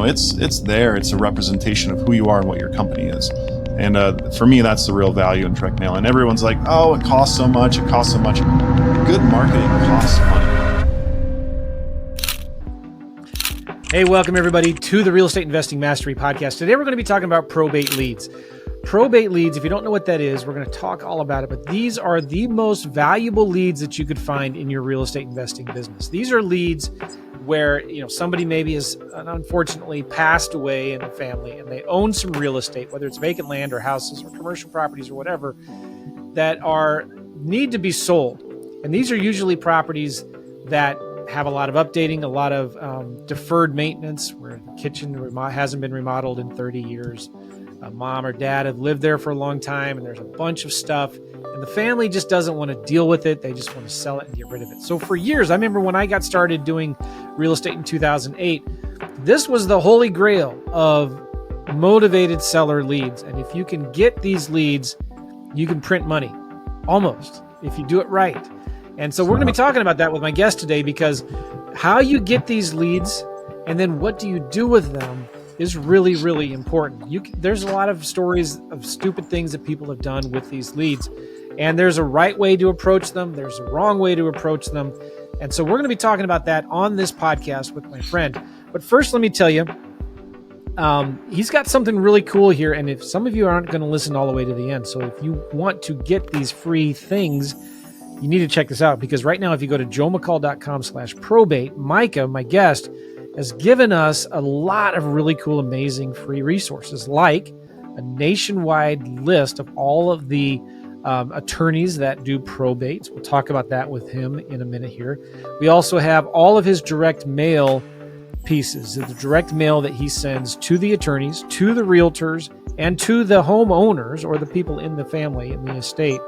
it's there. It's a representation of who you are and what your company is. And for me, that's the real value in direct mail. And everyone's like, oh, it costs so much. It costs so much. Good marketing costs money. Hey, welcome everybody to the Real Estate Investing Mastery Podcast. Today we're going to be talking about probate leads. Probate leads, if you don't know what that is, we're going to talk all about it, but these are the most valuable leads that you could find in your real estate investing business. These are leads where, somebody maybe has unfortunately passed away in the family and they own some real estate, whether it's vacant land or houses or commercial properties or whatever, that need to be sold. And these are usually properties that have a lot of updating, a lot of deferred maintenance, where the kitchen hasn't been remodeled in 30 years. Mom or dad have lived there for a long time, and there's a bunch of stuff, and the family just doesn't want to deal with it. They just want to sell it and get rid of it. So for years, I remember when I got started doing real estate in 2008, this was the holy grail of motivated seller leads. And if you can get these leads, you can print money, almost, if you do it right. And so we're going to be talking about that with my guest today, because how you get these leads and then what do you do with them is really, really important. There's a lot of stories of stupid things that people have done with these leads, and there's a right way to approach them. There's a wrong way to approach them. And so we're going to be talking about that on this podcast with my friend. But first, let me tell you, he's got something really cool here. And if some of you aren't going to listen all the way to the end, so if you want to get these free things, you need to check this out, because right now, if you go to joemccall.com/probate, Micah, my guest, has given us a lot of really cool, amazing free resources, like a nationwide list of all of the attorneys that do probates. We'll talk about that with him in a minute here. We also have all of his direct mail pieces, the direct mail that he sends to the attorneys, to the realtors, and to the homeowners or the people in the family, in the estate.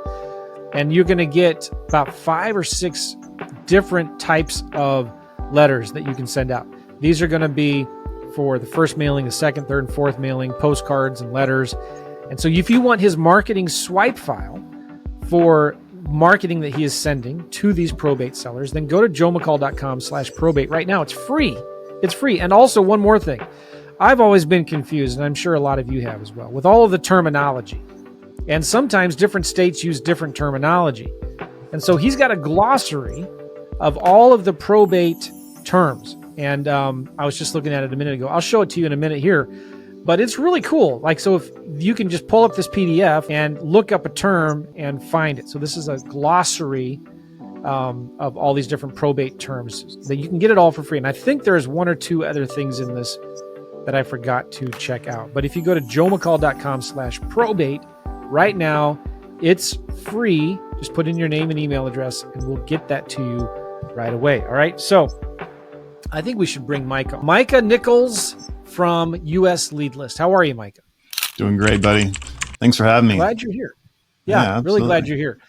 And you're going to get about 5 or 6 different types of letters that you can send out. These are going to be for the first mailing, the second, third, and fourth mailing, postcards and letters. And so if you want his marketing swipe file for marketing that he is sending to these probate sellers, then go to joemccall.com/probate. Right now, it's free. It's free. And also one more thing. I've always been confused, and I'm sure a lot of you have as well, with all of the terminology. And sometimes different states use different terminology. And so he's got a glossary of all of the probate terms. And I was just looking at it a minute ago. I'll show it to you in a minute here. But it's really cool. So if you can just pull up this PDF and look up a term and find it. So this is a glossary of all these different probate terms that you can get it all for free. And I think there's 1 or 2 other things in this that I forgot to check out. But if you go to joemccall.com/probate, right now, it's free. Just put in your name and email address, and we'll get that to you right away. All right. So I think we should bring Micah. Micah Nichols from US Lead List. How are you, Micah? Doing great, buddy. Thanks for having me. Glad you're here. Yeah, really glad you're here.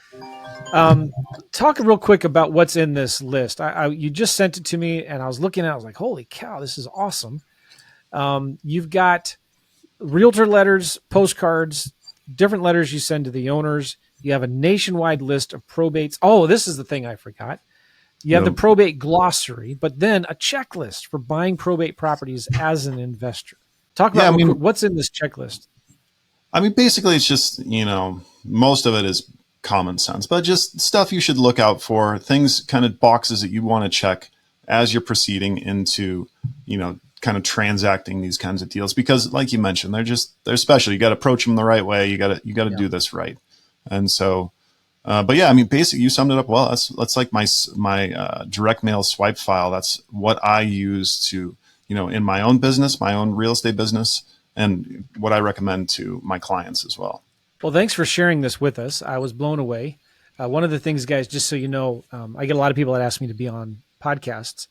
Talk real quick about what's in this list. You just sent it to me, and I was looking at it. I was like, holy cow, this is awesome. You've got realtor letters, postcards, different letters you send to the owners. You have a nationwide list of probates. Oh, this is the thing I forgot. You have the probate glossary, but then a checklist for buying probate properties as an investor. Talk about what's in this checklist. Basically, it's just, most of it is common sense, but just stuff you should look out for, things, kind of boxes that you want to check as you're proceeding into, kind of transacting these kinds of deals, because like you mentioned, they're special. You got to approach them the right way. You got to do this right. And so, but yeah, basically you summed it up well. That's like my direct mail swipe file. That's what I use to, in my own business, my own real estate business, and what I recommend to my clients as well. Well, thanks for sharing this with us. I was blown away. One of the things, guys, just so you know, I get a lot of people that ask me to be on podcasts,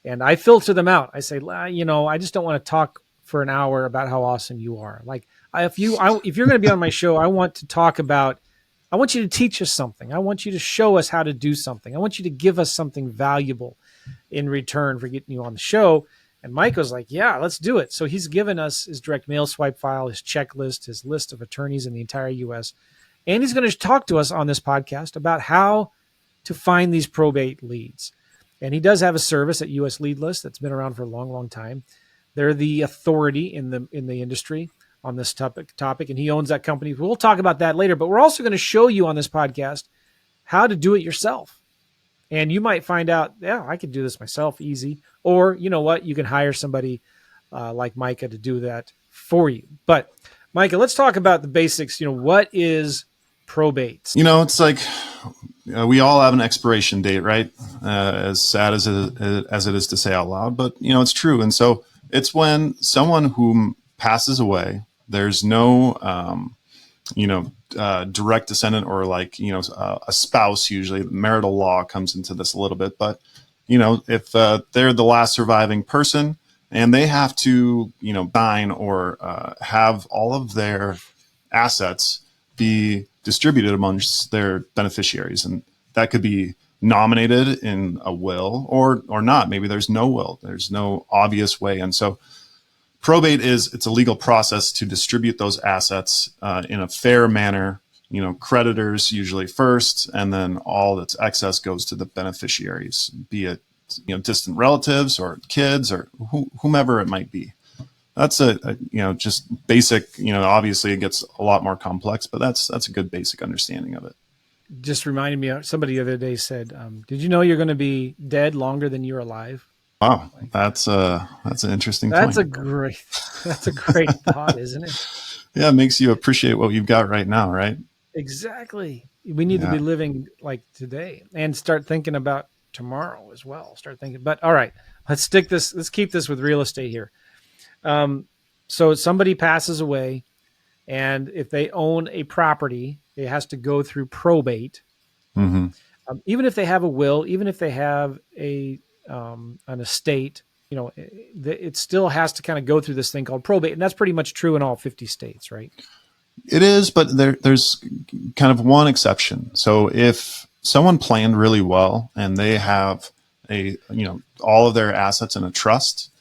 and I filter them out. I say, I just don't want to talk for an hour about how awesome you are. Like, if you're going to be on my show, I want you to teach us something. I want you to show us how to do something. I want you to give us something valuable in return for getting you on the show. And Mike was like, yeah, let's do it. So he's given us his direct mail swipe file, his checklist, his list of attorneys in the entire U.S. And he's going to talk to us on this podcast about how to find these probate leads. And he does have a service at US Lead List that's been around for a long, long time They're the authority in the industry on this topic, and he owns that company. We'll talk about that later, but we're also going to show you on this podcast how to do it yourself. And you might find out, yeah, I could do this myself, easy. Or you know what, you can hire somebody like Micah to do that for you. But Micah, let's talk about the basics. What is probate? It's like we all have an expiration date, right? As sad as it is to say out loud, but it's true. And so it's when someone who passes away, there's no, direct descendant or a spouse. Usually, marital law comes into this a little bit, but if they're the last surviving person and they have to, dine or have all of their assets be distributed amongst their beneficiaries, and that could be nominated in a will or not. Maybe there's no will, there's no obvious way, and so probate it's a legal process to distribute those assets in a fair manner. Creditors usually first, and then all that's excess goes to the beneficiaries, be it distant relatives or kids or whomever it might be. That's just basic. Obviously it gets a lot more complex, but that's a good basic understanding of it. Just reminded me, somebody the other day said, "Did you know you're going to be dead longer than you're alive?" Wow, that's an interesting That's point. That's a great thought, isn't it? Yeah, it makes you appreciate what you've got right now, right? Exactly. We need to be living like today and start thinking about tomorrow as well. Start thinking. But all right, let's keep this with real estate here. So somebody passes away, and if they own a property, it has to go through probate. Mm-hmm. Even if they have a will, even if they have an estate, it still has to kind of go through this thing called probate. And that's pretty much true in all 50 states, right? It is, but there's kind of one exception. So if someone planned really well and they have all of their assets in a trust,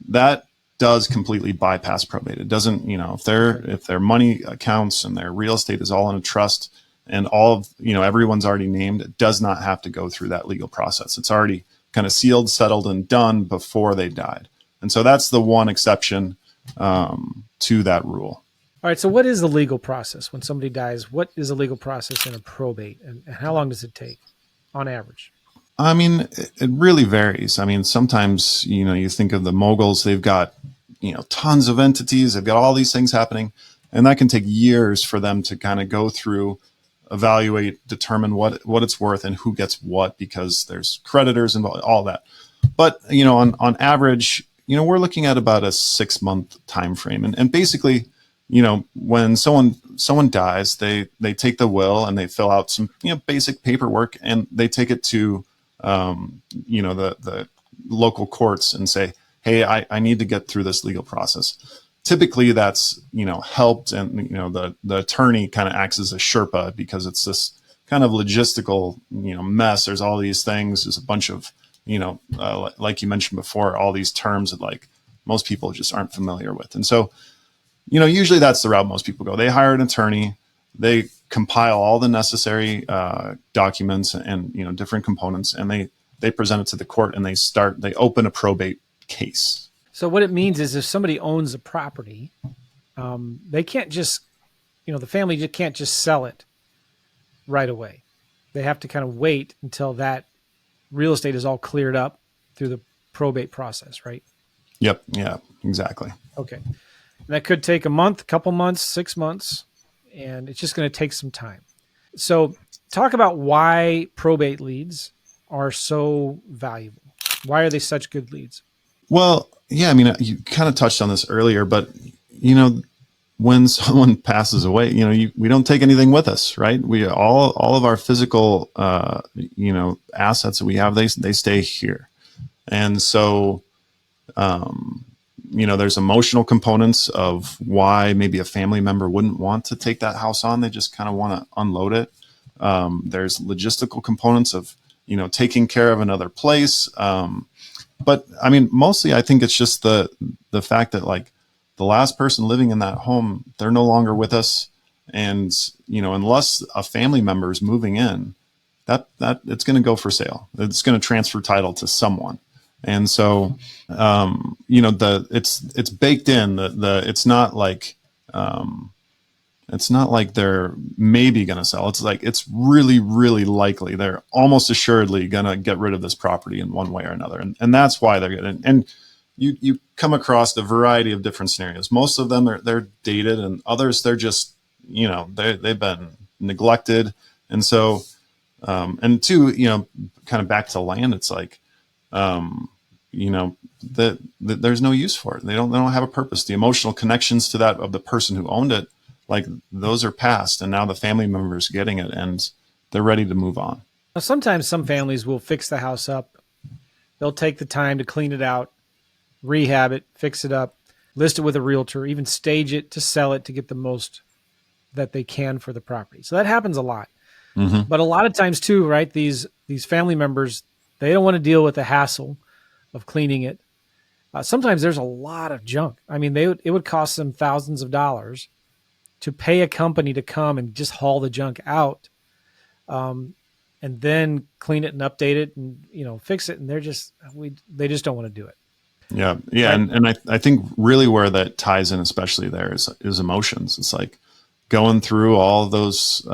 that does completely bypass probate. It doesn't, if their money accounts and their real estate is all in a trust and all of, everyone's already named, it does not have to go through that legal process. It's already kind of sealed, settled, and done before they died. And so that's the one exception to that rule. All right. So what is the legal process when somebody dies? What is the legal process in a probate, and how long does it take on average? I mean, it really varies. I mean, sometimes, you think of the moguls, they've got, tons of entities, they've got all these things happening, and that can take years for them to kind of go through, evaluate, determine what it's worth and who gets what, because there's creditors involved, all that. But, on average, we're looking at about a 6-month time frame. And basically, when someone dies, they take the will and they fill out some, basic paperwork, and they take it to, the local courts and say, hey, I need to get through this legal process. Typically that's, helped, and, the attorney kind of acts as a Sherpa, because it's this kind of logistical, mess. There's all these things. There's a bunch of, like you mentioned before, all these terms that most people just aren't familiar with. And so, usually that's the route most people go. They hire an attorney, they compile all the necessary documents and, different components, and they present it to the court, and they open a probate case. So what it means is if somebody owns a property, they can't just, the family just can't just sell it right away. They have to kind of wait until that real estate is all cleared up through the probate process, right? Yep. Yeah, exactly. Okay. And that could take a month, a couple months, 6 months, and it's just going to take some time. So talk about why probate leads are so valuable. Why are they such good leads? Well, yeah, I mean, you kind of touched on this earlier, but, when someone passes away, we don't take anything with us, right? We all of our physical, assets that we have, they stay here. And so, there's emotional components of why maybe a family member wouldn't want to take that house on. They just kind of want to unload it. There's logistical components of, taking care of another place. But I mean, mostly I think it's just the fact that the last person living in that home, they're no longer with us. And, unless a family member is moving in, that it's going to go for sale. It's going to transfer title to someone. And so, it's baked in. It's not like they're maybe going to sell. It's like it's really, really likely they're almost assuredly going to get rid of this property in one way or another, and that's why they're getting. And you come across a variety of different scenarios. Most of them they're dated, and others they're just they've been neglected, and so and two, kind of back to land. It's like that there's no use for it. They don't have a purpose. The emotional connections to that of the person who owned it, like those are past, and now the family member's getting it, and they're ready to move on. Now, sometimes some families will fix the house up. They'll take the time to clean it out, rehab it, fix it up, list it with a realtor, even stage it to sell it to get the most that they can for the property. So that happens a lot. Mm-hmm. But a lot of times too, right? These family members, they don't want to deal with the hassle of cleaning it. Sometimes there's a lot of junk. I mean, it would cost them thousands of dollars to pay a company to come and just haul the junk out, and then clean it and update it and fix it. And they just don't want to do it. Yeah. Right? And I think really where that ties in, especially there, is emotions. It's like going through all of those,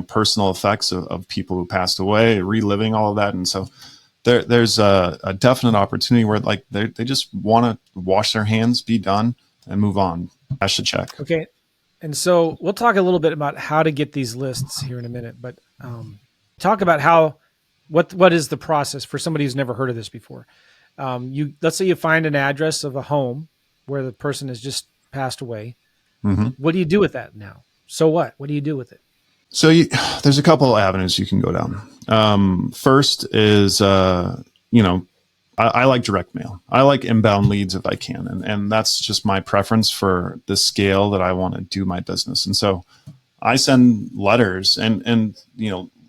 personal effects of people who passed away, reliving all of that. And so there's a definite opportunity where like they just want to wash their hands, be done, and move on. Cash the check. Okay. And so we'll talk a little bit about how to get these lists here in a minute, but talk about what is the process for somebody who's never heard of this before. Let's say you find an address of a home where the person has just passed away. Mm-hmm. What do you do with that now? So what? What do you do with it? So there's a couple of avenues you can go down. First is, I like direct mail. I like inbound leads if I can. And that's just my preference for the scale that I want to do my business. And so I send letters and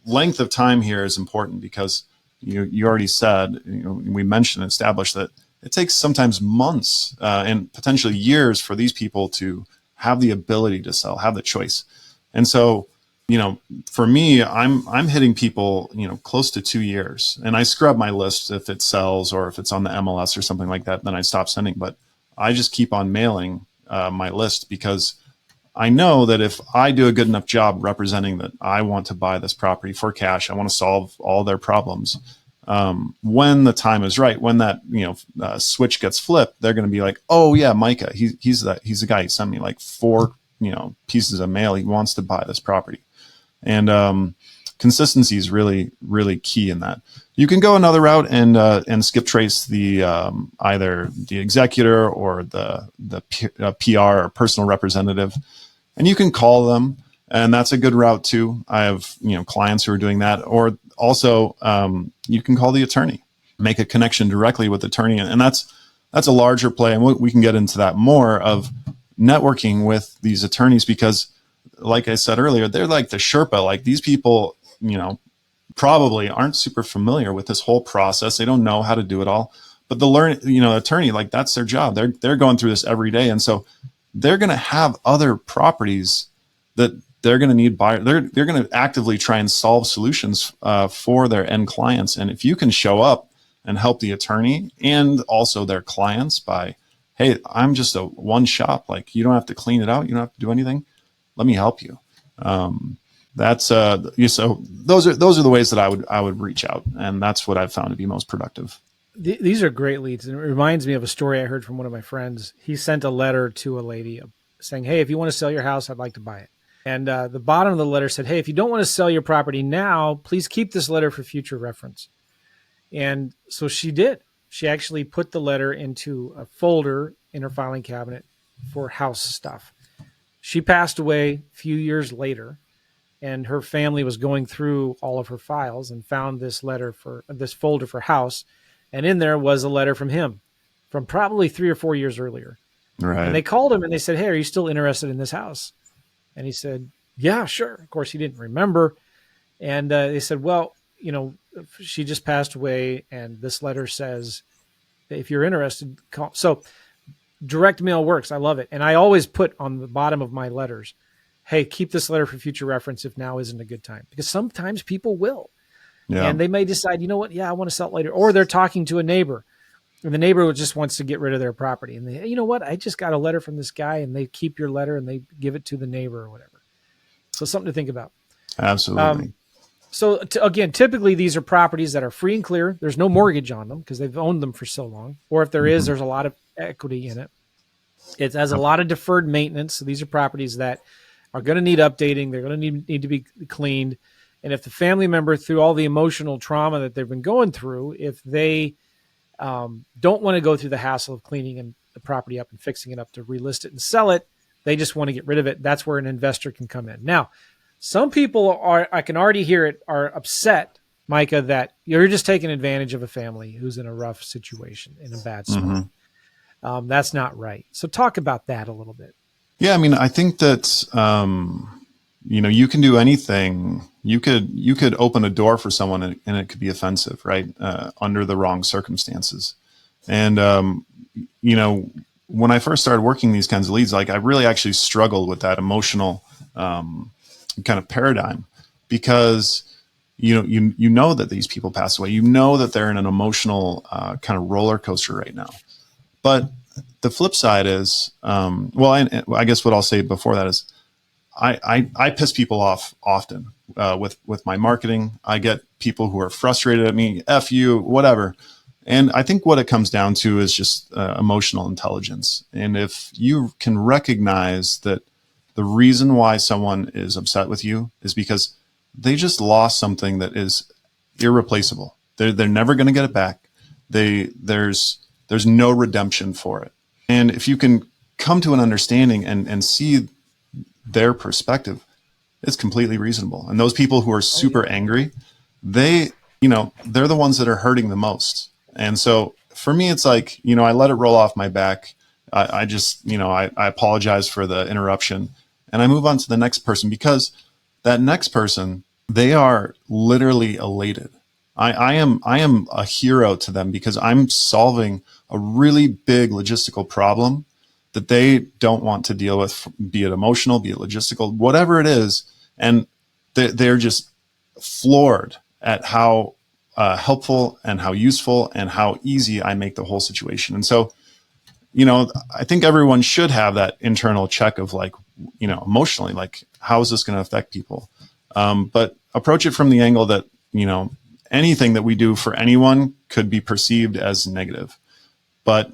length of time here is important because you already said, we mentioned and established that it takes sometimes months and potentially years for these people to have the ability to sell, have the choice. And so, for me, I'm hitting people, close to 2 years, and I scrub my list if it sells or if it's on the MLS or something like that, then I stop sending. But I just keep on mailing my list because I know that if I do a good enough job representing that I want to buy this property for cash, I want to solve all their problems. When the time is right, when that switch gets flipped, they're going to be like, oh yeah, Micah, he's the guy who sent me like 4 pieces of mail. He wants to buy this property. And consistency is really, really key in that. You can go another route and skip trace the either the executor or the PR or personal representative, and you can call them, and that's a good route too. I have clients who are doing that, or also you can call the attorney, make a connection directly with the attorney, and that's a larger play, and we can get into that more of networking with these attorneys because, like I said earlier, they're like the Sherpa. Like these people, probably aren't super familiar with this whole process. They don't know how to do it all. But the attorney, like that's their job. They're going through this every day, and so they're going to have other properties that they're going to need buyers. They're going to actively try and solve solutions for their end clients. And if you can show up and help the attorney and also their clients by, hey, I'm just a one shop. Like you don't have to clean it out. You don't have to do anything. Let me help you. So those are the ways that I would reach out, and that's what I've found to be most productive. These are great leads, and it reminds me of a story I heard from one of my friends. He sent a letter to a lady saying, "Hey, if you want to sell your house, I'd like to buy it." And the bottom of the letter said, "Hey, if you don't want to sell your property now, please keep this letter for future reference." And so she did. She actually put the letter into a folder in her filing cabinet for house stuff. She passed away a few years later, and her family was going through all of her files and found this folder for house. And in there was a letter from him from probably 3 or 4 years earlier. Right. And they called him and they said, "Hey, are you still interested in this house?" And he said, "Yeah, sure." Of course, he didn't remember. And they said, "Well, she just passed away, and this letter says that if you're interested, call." So direct mail works. I love it. And I always put on the bottom of my letters, "Hey, keep this letter for future reference if now isn't a good time." Because sometimes people will. Yeah. And they may decide, you know what? Yeah, I want to sell it later. Or they're talking to a neighbor. And the neighbor just wants to get rid of their property. And you know what? I just got a letter from this guy, and they keep your letter and they give it to the neighbor or whatever. So something to think about. Absolutely. So again, typically these are properties that are free and clear. There's no mortgage on them because they've owned them for so long. Or if there is, there's a lot of equity in it. It has a lot of deferred maintenance. So these are properties that are going to need updating. They're going to need to be cleaned. And if the family member, through all the emotional trauma that they've been going through, if they don't want to go through the hassle of cleaning the property up and fixing it up to relist it and sell it, they just want to get rid of it. That's where an investor can come in. Now, some people I can already hear it, are upset, Micah, that you're just taking advantage of a family who's in a rough situation, in a bad spot. That's not right. So talk about that a little bit. Yeah, I mean, I think that you can do anything. You could open a door for someone, and it could be offensive, right? Under the wrong circumstances. And when I first started working these kinds of leads, like I really actually struggled with that emotional kind of paradigm, because you know that these people pass away. You know that they're in an emotional kind of roller coaster right now. But the flip side is, I guess what I'll say before that is, I piss people off often with my marketing. I get people who are frustrated at me, F you, whatever. And I think what it comes down to is just emotional intelligence. And if you can recognize that the reason why someone is upset with you is because they just lost something that is irreplaceable. They're never going to get it back. There's no redemption for it. And if you can come to an understanding and see their perspective, it's completely reasonable. And those people who are super angry, they're the ones that are hurting the most. And so for me, it's like, I let it roll off my back. I just, I apologize for the interruption, and I move on to the next person, because that next person, they are literally elated. I am a hero to them, because I'm solving a really big logistical problem that they don't want to deal with, be it emotional, be it logistical, whatever it is. And they're just floored at how helpful and how useful and how easy I make the whole situation. And so, I think everyone should have that internal check of like, emotionally, like, how is this going to affect people? But approach it from the angle that, anything that we do for anyone could be perceived as negative. But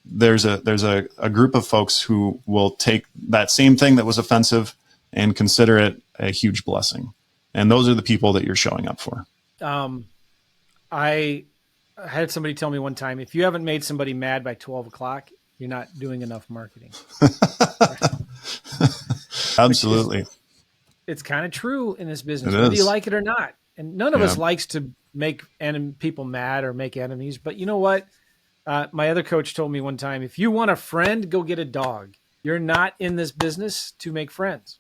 there's a group of folks who will take that same thing that was offensive and consider it a huge blessing. And those are the people that you're showing up for. I had somebody tell me one time, if you haven't made somebody mad by 12 o'clock, you're not doing enough marketing. Absolutely. It's kind of true in this business, whether you like it or not. And none of us likes to make people mad or make enemies. But you know what? My other coach told me one time, if you want a friend, go get a dog. You're not in this business to make friends.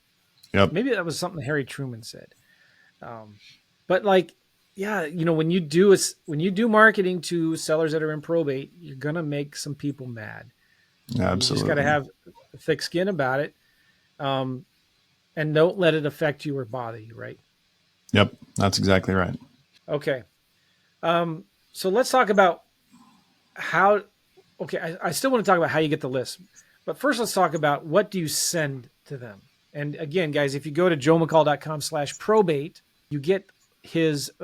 Yep. Maybe that was something Harry Truman said. But like, yeah, when you do marketing to sellers that are in probate, you're going to make some people mad. Yeah, absolutely. You just got to have a thick skin about it. And don't let it affect you or bother you, right? Yep, that's exactly right. Okay. So let's talk about how, I still want to talk about how you get the list. But first, let's talk about, what do you send to them? And again, guys, if you go to joemccall.com/probate, you get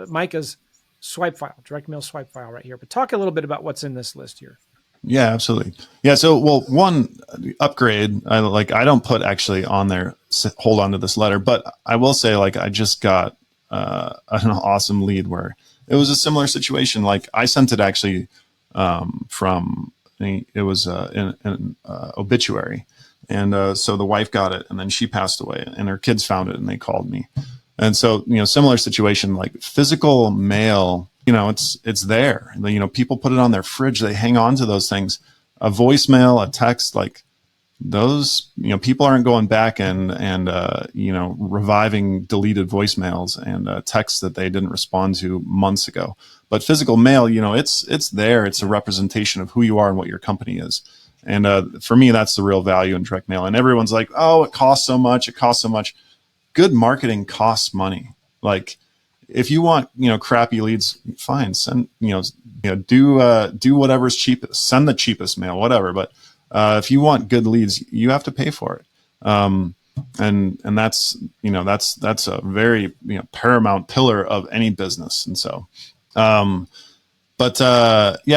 Micah's swipe file, direct mail swipe file right here. But talk a little bit about what's in this list here. Yeah, absolutely. Yeah. So, one upgrade, I don't put actually on there, hold on to this letter, but I will say, like, I just got an awesome lead where it was a similar situation. Like, I sent it actually from, it was an obituary. And so the wife got it, and then she passed away, and her kids found it, and they called me. And so, similar situation, like physical mail, it's there. People put it on their fridge. They hang on to those things. A voicemail, a text, like those, people aren't going back and reviving deleted voicemails and texts that they didn't respond to months ago. But physical mail, it's there. It's a representation of who you are and what your company is. And for me, that's the real value in direct mail. And everyone's like, oh, it costs so much. It costs so much. Good marketing costs money. Like, if you want, crappy leads, fine, send, do whatever's cheapest, send the cheapest mail, whatever. But if you want good leads, you have to pay for it. And that's, that's a very, paramount pillar of any business. And so, yeah,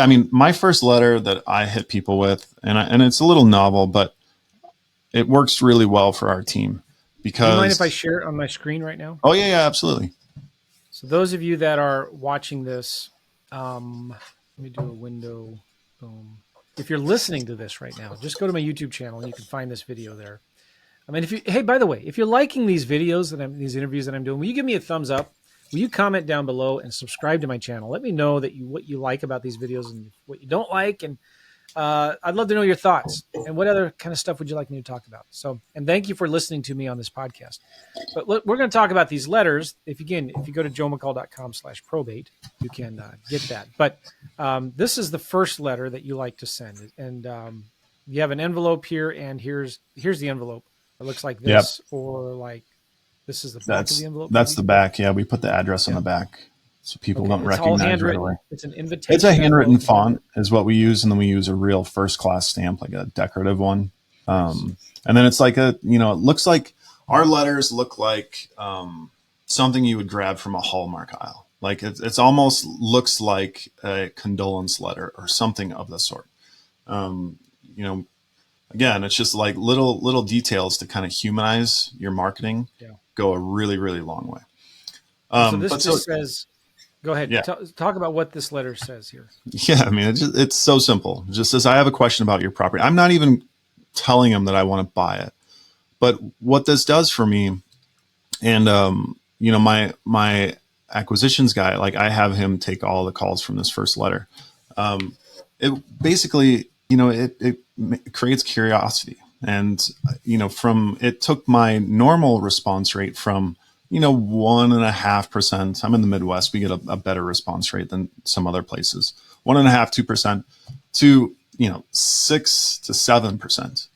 I mean, my first letter that I hit people with, and it's a little novel, but it works really well for our team because. Do you mind if I share it on my screen right now? Oh yeah, absolutely. So those of you that are watching this, let me do a window. Boom. If you're listening to this right now, just go to my YouTube channel and you can find this video there. I mean, hey, by the way, if you're liking these videos these interviews that I'm doing, will you give me a thumbs up? Will you comment down below and subscribe to my channel? Let me know what you like about these videos and what you don't like. And I'd love to know your thoughts and what other kind of stuff would you like me to talk about. So, and thank you for listening to me on this podcast. But we're going to talk about these letters. If you go to joemccall.com/probate, you can get that. But this is the first letter that you like to send. And you have an envelope here, and here's the envelope. It looks like this, or like this is the back of the envelope. That's the back. Yeah, we put the address on the back so people don't recognize right away. It's an invitation. It's a handwritten font is what we use, and then we use a real first class stamp, like a decorative one. And then it's like it looks like our letters look like something you would grab from a Hallmark aisle. Like it's almost looks like a condolence letter or something of the sort. Again, it's just like little details to kind of humanize your marketing. Go a really, really long way. So this just says, go ahead. Yeah. Talk about what this letter says here. Yeah, I mean, it's so simple. It just says, I have a question about your property. I'm not even telling them that I want to buy it. But what this does for me, and my acquisitions guy, like I have him take all the calls from this first letter. It basically, it creates curiosity. And, it took my normal response rate from, 1.5%. I'm in the Midwest. We get a better response rate than some other places. 1.5%, 2% to, 6 to 7%,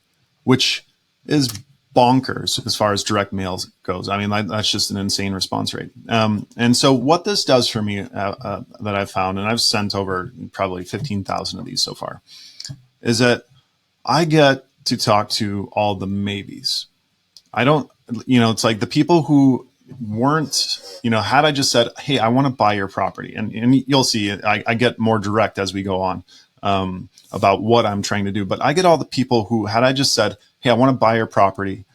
which is bonkers as far as direct mails goes. I mean, that's just an insane response rate. And so what this does for me that I've found, and I've sent over probably 15,000 of these so far, is that I get to talk to all the maybes. I don't, it's like the people who weren't, had I just said, hey, I want to buy your property. And you'll see, I get more direct as we go on about what I'm trying to do. But I get all the people who, had I just said, hey, I want to buy your property,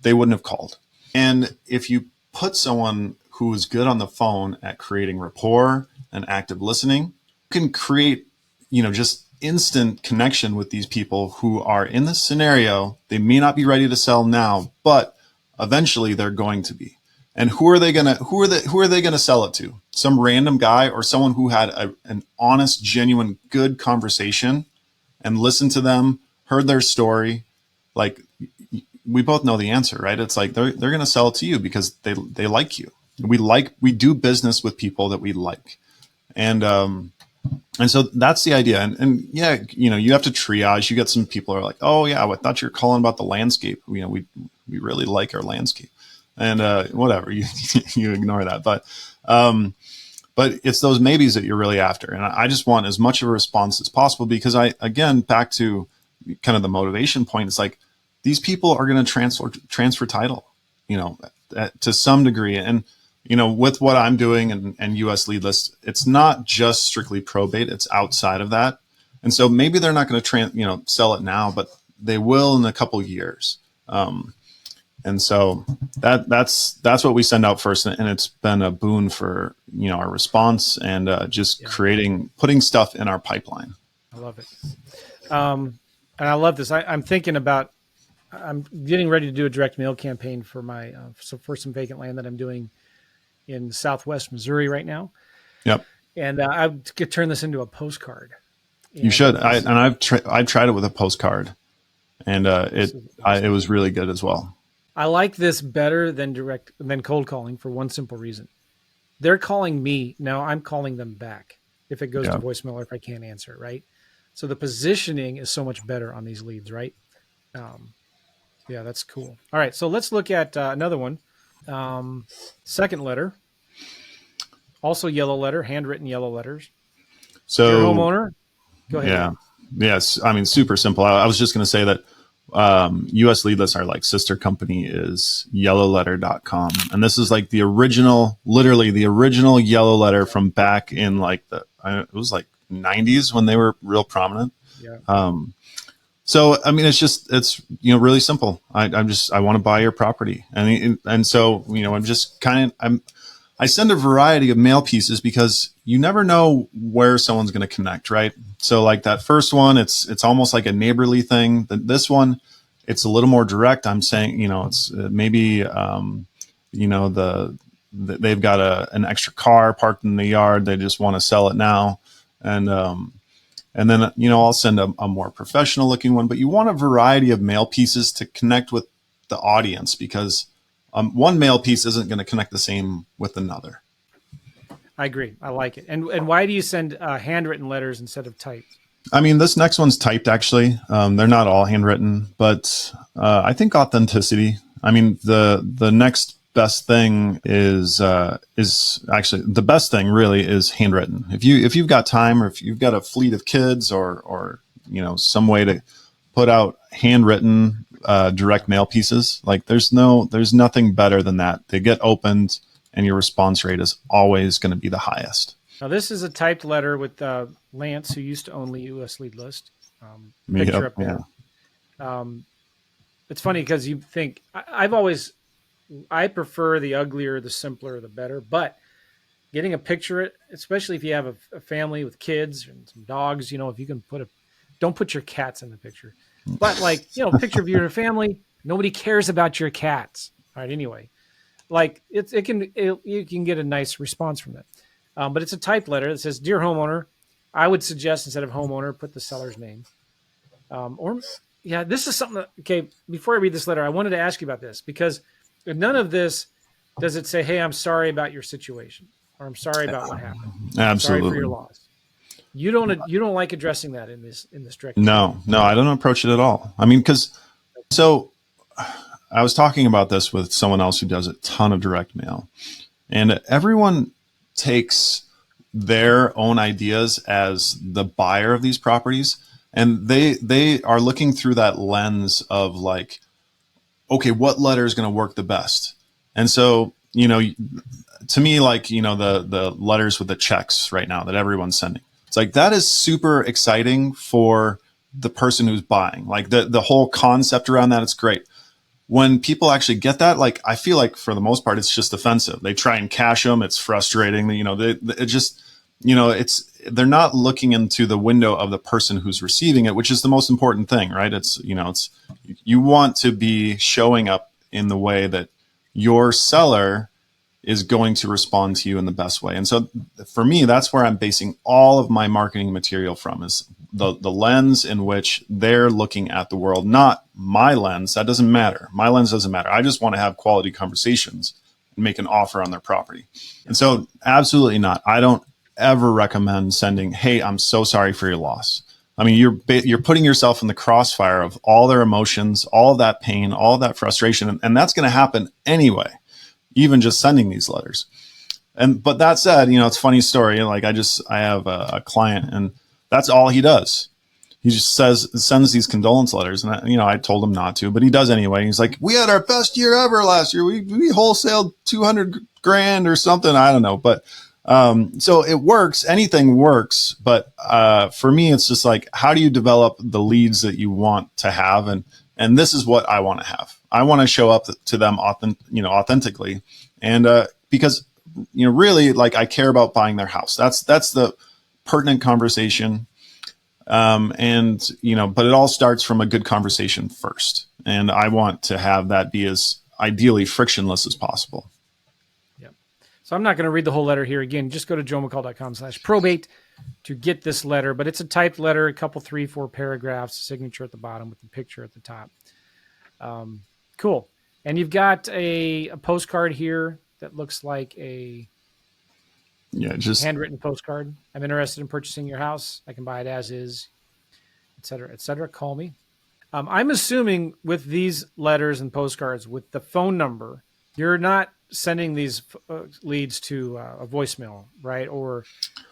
they wouldn't have called. And if you put someone who is good on the phone at creating rapport and active listening, you can create, just instant connection with these people who are in this scenario. They may not be ready to sell now, but eventually they're going to be. And who are they gonna sell it to? Some random guy or someone who had an honest, genuine, good conversation and listened to them, heard their story. Like, we both know the answer, right? It's like they're gonna sell it to you because they like you. We do business with people that we like. And so that's the idea. And yeah, you have to triage. You get some people who are like, oh yeah, I thought you were calling about the landscape. We really like our landscape, and whatever, you ignore that. But it's those maybes that you're really after. And I just want as much of a response as possible because again, back to kind of the motivation point, it's like these people are going to transfer title, to some degree. And, with what I'm doing and US lead list, it's not just strictly probate, it's outside of that. And so maybe they're not going to sell it now, but they will in a couple years. And so that's what we send out first. And it's been a boon for, our response and just putting stuff in our pipeline. I love it. And I love this. I'm thinking about, I'm getting ready to do a direct mail campaign for my, for some vacant land that I'm doing in Southwest Missouri right now. Yep. And I could turn this into a postcard. You should. I've tried it with a postcard, and it was really good as well. I like this better than cold calling for one simple reason. They're calling me now. I'm calling them back if it goes to voicemail or if I can't answer it, right? So the positioning is so much better on these leads, right? Yeah, that's cool. All right, so let's look at another one. Second letter. Also yellow letter, handwritten yellow letters. Dear So homeowner, go ahead. yeah, yes. I mean, super simple. I was just going to say that US Leadless, our like sister company, is yellowletter.com. And this is like the original, literally the original yellow letter from back in like it was like 90s when they were real prominent. Yeah. So, I mean, it's, really simple. I want to buy your property. And so, I send a variety of mail pieces because you never know where someone's going to connect, right? So like that first one, it's almost like a neighborly thing. This one, it's a little more direct. I'm saying, it's maybe, they've got an extra car parked in the yard. They just want to sell it now. And then, I'll send a more professional looking one, but you want a variety of mail pieces to connect with the audience because one mail piece isn't going to connect the same with another. I agree. I like it. And why do you send handwritten letters instead of typed? I mean, this next one's typed actually. They're not all handwritten, but I think authenticity. I mean, the next best thing is actually the best thing really is handwritten. If you've got time or if you've got a fleet of kids or some way to put out handwritten direct mail pieces, like there's nothing better than that. They get opened and your response rate is always going to be the highest. Now, this is a typed letter with Lance, who used to own the U.S. lead list. Picture up there. Yeah. It's funny because you think I prefer the uglier, the simpler, the better. But getting a picture, especially if you have a family with kids and some dogs, if you can don't put your cats in the picture. But picture of your family, nobody cares about your cats. All right, anyway, like you can get a nice response from that. But it's a typed letter that says, "Dear homeowner," I would suggest instead of homeowner, put the seller's name. This is something that, okay, before I read this letter, I wanted to ask you about this because none of this does it say, "Hey, I'm sorry about your situation," or "I'm sorry about what happened." Absolutely. Sorry for your loss. You don't like addressing that in this direct. No, I don't approach it at all. I mean, so I was talking about this with someone else who does a ton of direct mail, and everyone takes their own ideas as the buyer of these properties, and they are looking through that lens of like, okay, what letter is going to work the best? And so, to me, like, the letters with the checks right now that everyone's sending, it's like, that is super exciting for the person who's buying. Like the whole concept around that, it's great. When people actually get that, like, I feel like for the most part, it's just offensive. They try and cash them. It's frustrating. They're not looking into the window of the person who's receiving it, which is the most important thing, right? You want to be showing up in the way that your seller is going to respond to you in the best way. And so for me, that's where I'm basing all of my marketing material from, is the lens in which they're looking at the world, not my lens. That doesn't matter. My lens doesn't matter. I just want to have quality conversations and make an offer on their property. And so absolutely not. I don't ever recommend sending, "Hey, I'm so sorry for your loss." I mean, you're putting yourself in the crossfire of all their emotions, all of that pain, all of that frustration. And that's going to happen anyway, even just sending these letters. But that said, it's a funny story. Like I have a client, and that's all he does. He just sends these condolence letters, and I told him not to, but he does anyway. He's like, "We had our best year ever last year. We wholesaled 200 grand or something. I don't know." But so it works. Anything works. But for me, it's just like, how do you develop the leads that you want to have? And this is what I want to have. I want to show up to them authentically. And because, really, like, I care about buying their house. That's the pertinent conversation. But it all starts from a good conversation first. And I want to have that be as ideally frictionless as possible. Yeah. So I'm not going to read the whole letter here. Again, just go to joemccall.com/probate to get this letter, but it's a typed letter, a couple, 3-4 paragraphs, signature at the bottom with the picture at the top. Cool. And you've got a postcard here that looks like a just handwritten postcard. "I'm interested in purchasing your house. I can buy it as is, et cetera, et cetera. Call me." I'm assuming with these letters and postcards with the phone number, You're not sending these leads to a voicemail, right? Or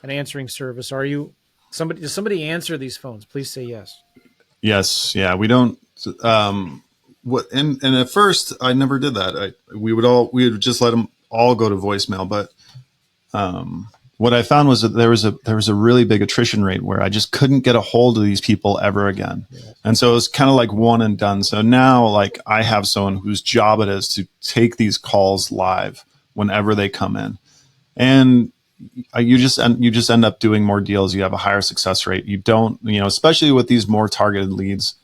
an answering service. Are you? Does somebody answer these phones? Please say yes. Yes. Yeah. We don't. And at first I never did that. We would just let them all go to voicemail. But what I found was that there was a really big attrition rate where I just couldn't get a hold of these people ever again. Yeah. And so it was kind of like one and done. So now, like, I have someone whose job it is to take these calls live whenever they come in, and you just end up doing more deals. You have a higher success rate. You don't, especially with these more targeted leads,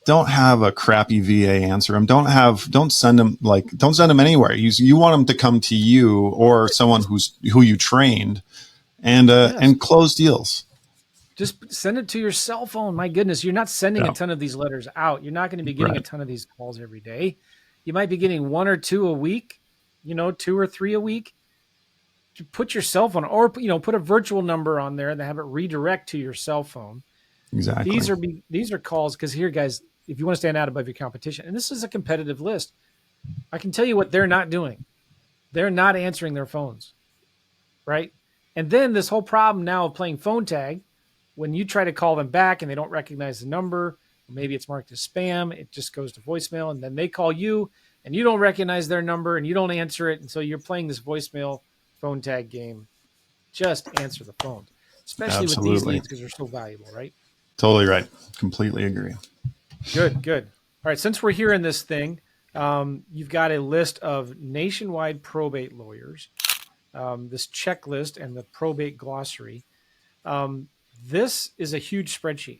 don't have a crappy VA answer them. Don't send them anywhere. You want them to come to you or someone who you trained and close deals. Just send it to your cell phone. My goodness, you're not sending a ton of these letters out. You're not going to be getting a ton of these calls every day. You might be getting 1 or 2 a week, 2 or 3 a week. Put your cell phone, or put a virtual number on there and have it redirect to your cell phone. Exactly. These are calls, because here, guys, if you want to stand out above your competition, and this is a competitive list, I can tell you what they're not doing. They're not answering their phones, right? And then this whole problem now of playing phone tag, when you try to call them back and they don't recognize the number, maybe it's marked as spam, it just goes to voicemail, and then they call you and you don't recognize their number and you don't answer it. And so you're playing this voicemail phone tag game. Just answer the phone, especially with these leads, because they're so valuable, right? Totally right. Completely agree. Good. All right. Since we're here in this thing, you've got a list of nationwide probate lawyers, this checklist and the probate glossary. This is a huge spreadsheet.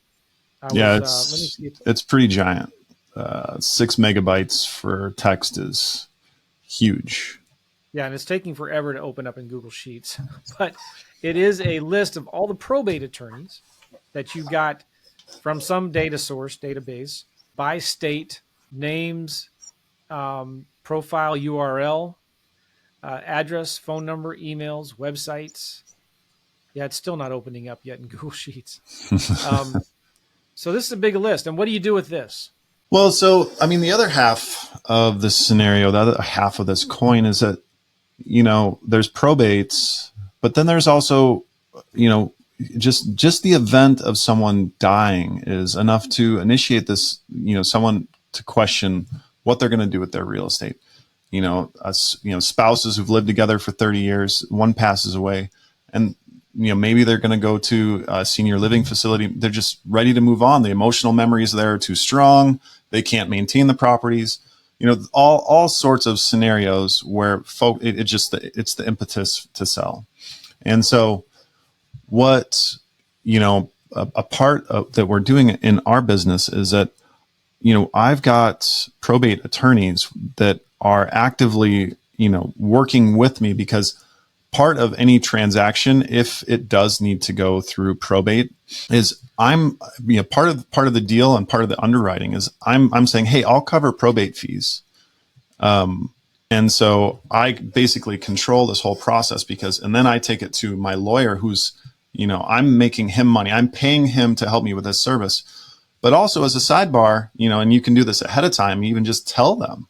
It's pretty giant. 6 megabytes for text is huge. Yeah, and it's taking forever to open up in Google Sheets. But it is a list of all the probate attorneys that you got from some data source, database, by state, names, profile URL, address, phone number, emails, websites. Yeah, it's still not opening up yet in Google Sheets. So this is a big list. And what do you do with this? Well, so, I mean, the other half of this scenario, the other half of this coin is that, there's probates, but then there's also, just the event of someone dying is enough to initiate this, someone to question what they're going to do with their real estate. Spouses who've lived together for 30 years, one passes away, and, maybe they're going to go to a senior living facility. They're just ready to move on. The emotional memories there are too strong. They can't maintain the properties. All sorts of scenarios where it's the impetus to sell. And so what, a part of that we're doing in our business is that, I've got probate attorneys that are actively, working with me, because part of any transaction, if it does need to go through probate, is part of the deal and part of the underwriting is I'm saying, hey, I'll cover probate fees. And so I basically control this whole process, and then I take it to my lawyer who's, I'm making him money. I'm paying him to help me with this service. But also as a sidebar, and you can do this ahead of time, even just tell them,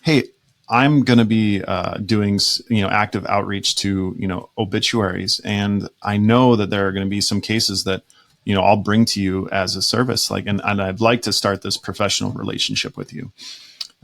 hey, I'm going to be doing, active outreach to, obituaries. And I know that there are going to be some cases that, I'll bring to you as a service, and I'd like to start this professional relationship with you.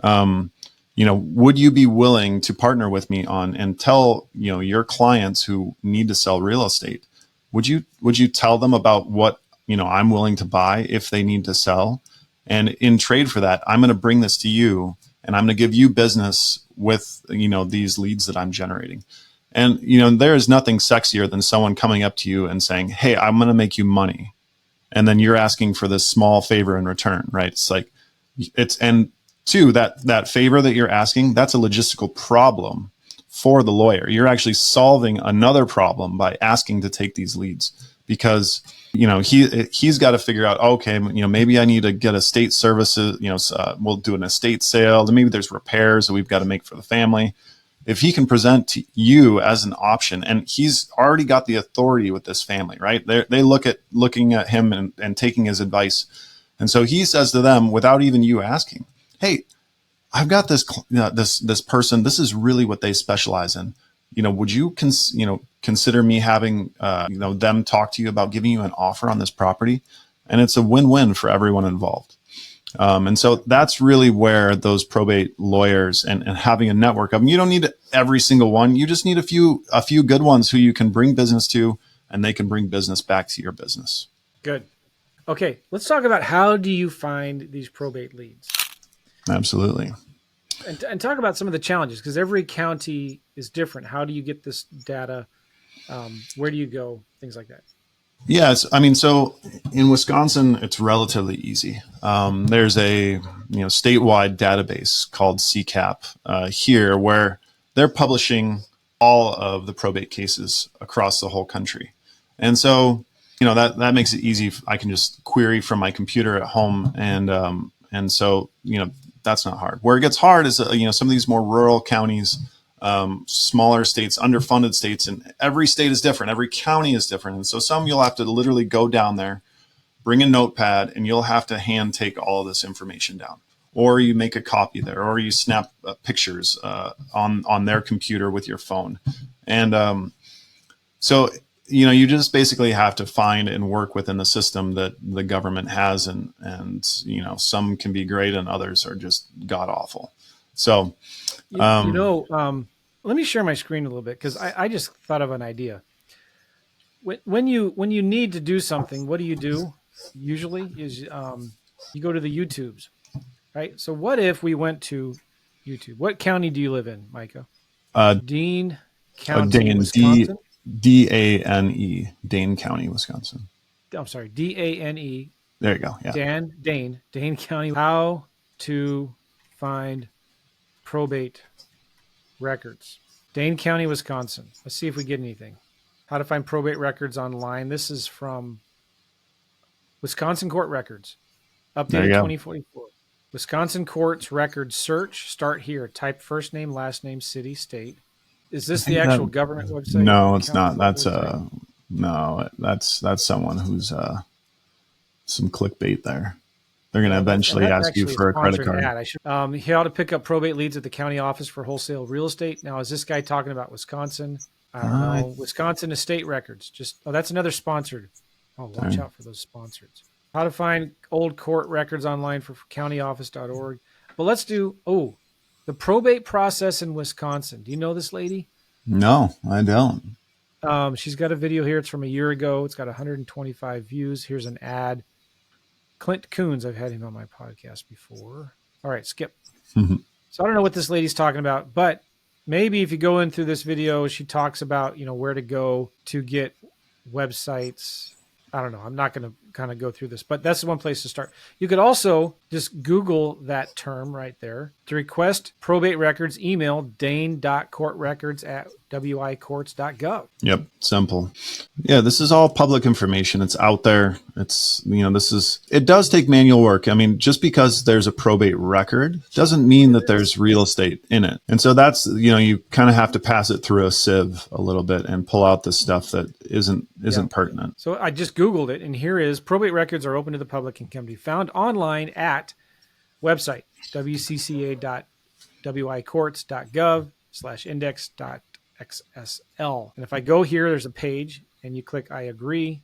Would you be willing to partner with me on and tell, your clients who need to sell real estate, would you tell them about what, I'm willing to buy if they need to sell? And in trade for that, I'm going to bring this to you and I'm going to give you business with, these leads that I'm generating. And, there is nothing sexier than someone coming up to you and saying, hey, I'm going to make you money. And then you're asking for this small favor in return, right? And two, that favor that you're asking, that's a logistical problem for the lawyer. You're actually solving another problem by asking to take these leads, because, he's got to figure out, okay, maybe I need to get estate services, we'll do an estate sale, and maybe there's repairs that we've got to make for the family. If he can present to you as an option, and he's already got the authority with this family, right? They looking at him and taking his advice. And so he says to them, without even you asking, hey, I've got this person. This is really what they specialize in. Would you consider me having them talk to you about giving you an offer on this property? And it's a win-win for everyone involved. And so that's really where those probate lawyers and having a network of them, you don't need every single one. You just need a few good ones who you can bring business to, and they can bring business back to your business. Good. Okay, let's talk about how do you find these probate leads? Absolutely. And talk about some of the challenges, because every county is different. How do you get this data? Where do you go? Things like that. Yes, I mean, so in Wisconsin, it's relatively easy. There's a statewide database called CCAP here, where they're publishing all of the probate cases across the whole country, and so that makes it easy. I can just query from my computer at home, and so that's not hard. Where it gets hard is some of these more rural counties. Smaller states, underfunded states, and every state is different. Every county is different. And so some you'll have to literally go down there, bring a notepad, and you'll have to hand take all of this information down. Or you make a copy there, or you snap pictures on their computer with your phone. And so you just basically have to find and work within the system that the government has, and some can be great and others are just god awful. So let me share my screen a little bit, because I just thought of an idea. When you need to do something, what do you do? Usually is you go to the YouTubes, right? So what if we went to YouTube? What county do you live in, Micah? Dane County, Wisconsin. Dane, Dane County, Wisconsin. I'm sorry, Dane. There you go. Yeah. Dane County. How to find probate records. Dane County, Wisconsin. Let's see if we get anything. How to find probate records online. This is from Wisconsin Court Records. Updated 2044. Wisconsin Courts Records search. Start here. Type first name, last name, city, state. Is this the actual government website? No, it's not. That's that's someone who's some clickbait there. They're going to eventually ask you for a credit card. How to pick up probate leads at the county office for wholesale real estate. Now, is this guy talking about Wisconsin? I don't know. Wisconsin estate records. That's another sponsored. Oh, watch out for those sponsors. How to find old court records online for countyoffice.org. But let's do, the probate process in Wisconsin. Do you know this lady? No, I don't. She's got a video here. It's from a year ago. It's got 125 views. Here's an ad. Clint Coons, I've had him on my podcast before. All right, skip. So I don't know what this lady's talking about, but maybe if you go in through this video, she talks about, where to go to get websites. I don't know. I'm not going to kind of go through this, but that's the one place to start. You could also just Google that term right there. To request probate records, email dane.courtrecords@wicourts.gov. Yep. Simple. Yeah. This is all public information. It's out there. It's, it does take manual work. I mean, just because there's a probate record doesn't mean that there's real estate in it. And so that's, you kind of have to pass it through a sieve a little bit and pull out the stuff that isn't pertinent. So I just Googled it, and here is probate records are open to the public and can be found online at website wcca.wicourts.gov/index.xsl. And if I go here, there's a page, and you click I agree.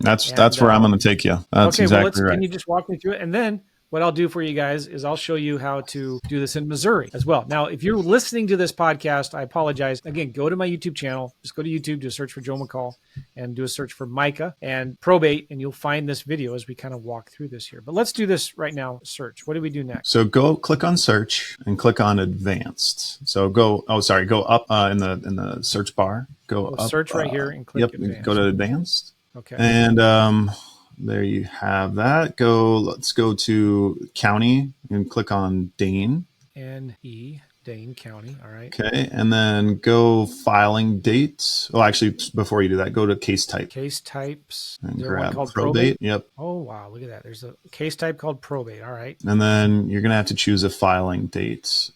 That's where I'm going to take you. That's exactly right. Can you just walk me through it? And then what I'll do for you guys is I'll show you how to do this in Missouri as well. Now, if you're listening to this podcast, I apologize. Again, go to my YouTube channel. Just go to YouTube, do a search for Joe McCall, and do a search for Micah and probate, and you'll find this video as we kind of walk through this here. But let's do this right now. Search. What do we do next? So go click on search and click on advanced. So go up in the search bar. Go up. Search right here and click advanced. Go to advanced. Okay. And there you have that. Let's go to county and click on Dane. N-E, Dane County. All right. Okay. And then go filing date. Well, actually, before you do that, go to case type. Case types. And grab probate. Yep. Oh, wow. Look at that. There's a case type called probate. All right. And then you're going to have to choose a filing date.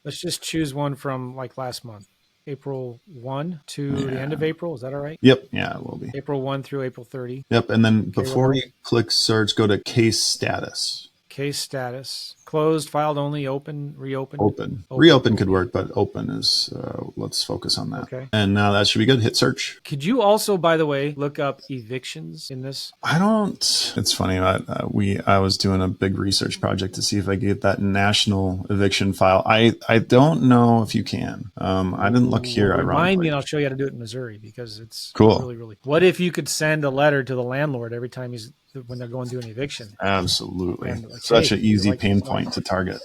Let's just choose one from like last month. April 1 to the end of April. Is that all right? Yep. Yeah, it will be. April 1 through April 30. Yep. And then before you click search, go to case status. Case status: closed, filed only, open, reopened. Open. Reopen could work, but open is, let's focus on that. Okay. And now that should be good. Hit search. Could you also, by the way, look up evictions in this? I don't. It's funny. I was doing a big research project to see if I could get that national eviction file. I don't know if you can. I didn't look here. Remind me, and I'll show you how to do it in Missouri because it's cool. Really, really. What if you could send a letter to the landlord every time when they're going through an eviction? Absolutely. Like, such an easy pain point to target.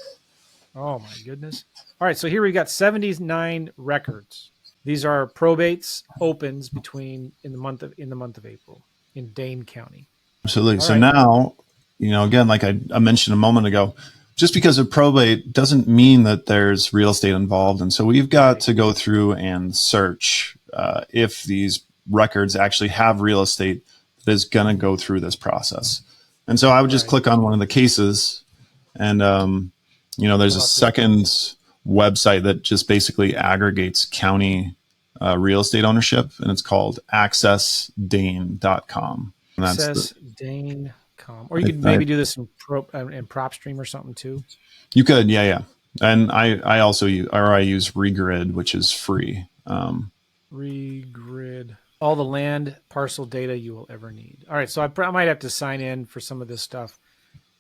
Oh my goodness. All right. So here we got 79 records. These are probates opens in the month of April in Dane County. Absolutely. So now, again, like I mentioned a moment ago, just because of probate doesn't mean that there's real estate involved. And so we've got to go through and search if these records actually have real estate that is going to go through this process. And so I would just click on one of the cases and, there's a second website that just basically aggregates county real estate ownership, and it's called accessdane.com. Accessdane.com. Or you could maybe do this in PropStream or something too. You could, yeah. And I also use Regrid, which is free. Regrid. All the land parcel data you will ever need. All right, so I might have to sign in for some of this stuff.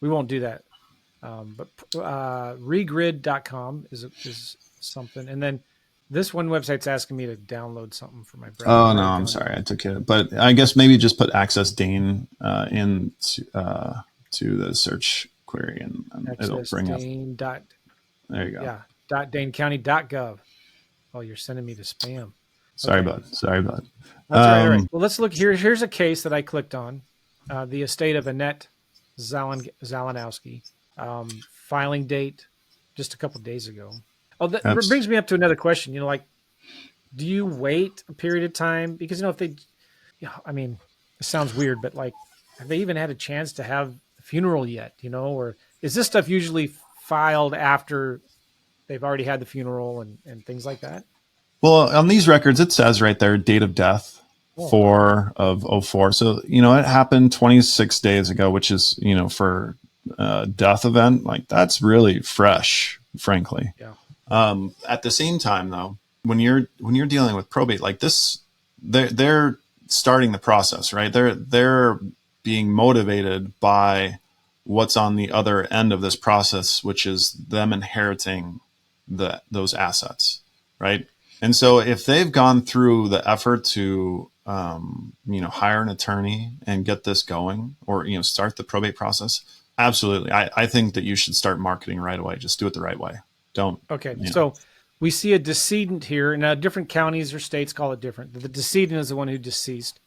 We won't do that. But regrid.com is something. And then this one website's asking me to download something for my browser. Oh, no, I'm sorry. I took it. But I guess maybe just put Access Dane into to the search query and it'll bring up. There you go. Yeah, .danecounty.gov. Oh, you're sending me to spam. Sorry, bud. That's all right. Well, let's look here. Here's a case that I clicked on. The estate of Annette Zalanowski. Filing date just a couple of days ago. Oh, that brings me up to another question. Do you wait a period of time? Because, if they, it sounds weird, but have they even had a chance to have the funeral yet, or is this stuff usually filed after they've already had the funeral and things like that? Well, on these records, it says right there, date of death, 4 of 04. So, it happened 26 days ago, which is, for a death event, that's really fresh, frankly. Yeah. At the same time, though, when you're dealing with probate like this, they're starting the process, right? They're being motivated by what's on the other end of this process, which is them inheriting those assets, right? And so if they've gone through the effort to hire an attorney and get this going, or start the probate process, absolutely, I think that you should start marketing right away. Just do it the right way. Don't. Okay. So we see a decedent here. Now, different counties or states call it different. The decedent is the one who deceased.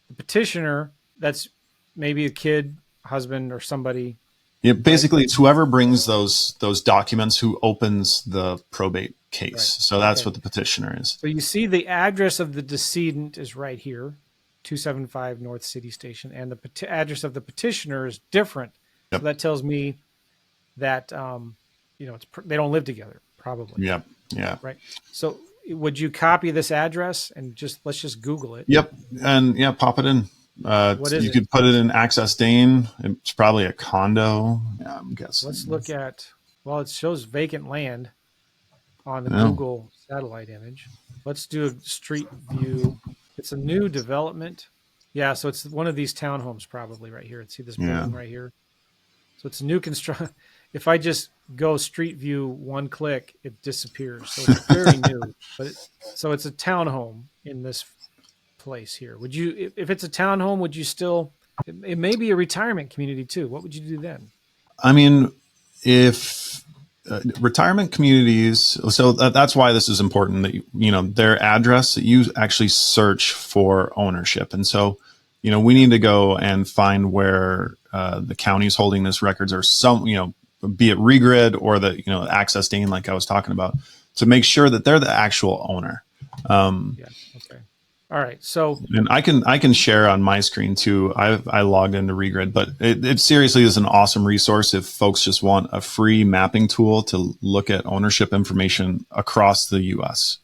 The petitioner, that's maybe a kid, husband, or somebody. Yeah, basically, it's whoever brings those documents who opens the probate case. Right. So that's what the petitioner is. So you see the address of the decedent is right here, 275 North City Station, and the address of the petitioner is different. Yep. So that tells me that they don't live together, probably. Yep. Yeah. Right. So would you copy this address and let's just Google it? Yep. And pop it in. You could put it in Access Dane. It's probably a condo. Yeah, I'm guessing. Let's look at. Well, it shows vacant land on the Google satellite image. Let's do a street view. It's a new development. Yeah, so it's one of these townhomes probably right here. See this building right here? So it's a new construction. If I just go street view one click, it disappears. So it's very new. So it's a townhome in this place here. Would you, if it's a townhome, would you still? It may be a retirement community too. What would you do then? I mean, if retirement communities, so that's why this is important. That their address, that you actually search for ownership, and so we need to go and find where the county's holding this records, or some be it Regrid or the Access Dane, like I was talking about, to make sure that they're the actual owner. Okay. All right. So, and I can share on my screen too. I logged into Regrid, but it seriously is an awesome resource if folks just want a free mapping tool to look at ownership information across the U.S.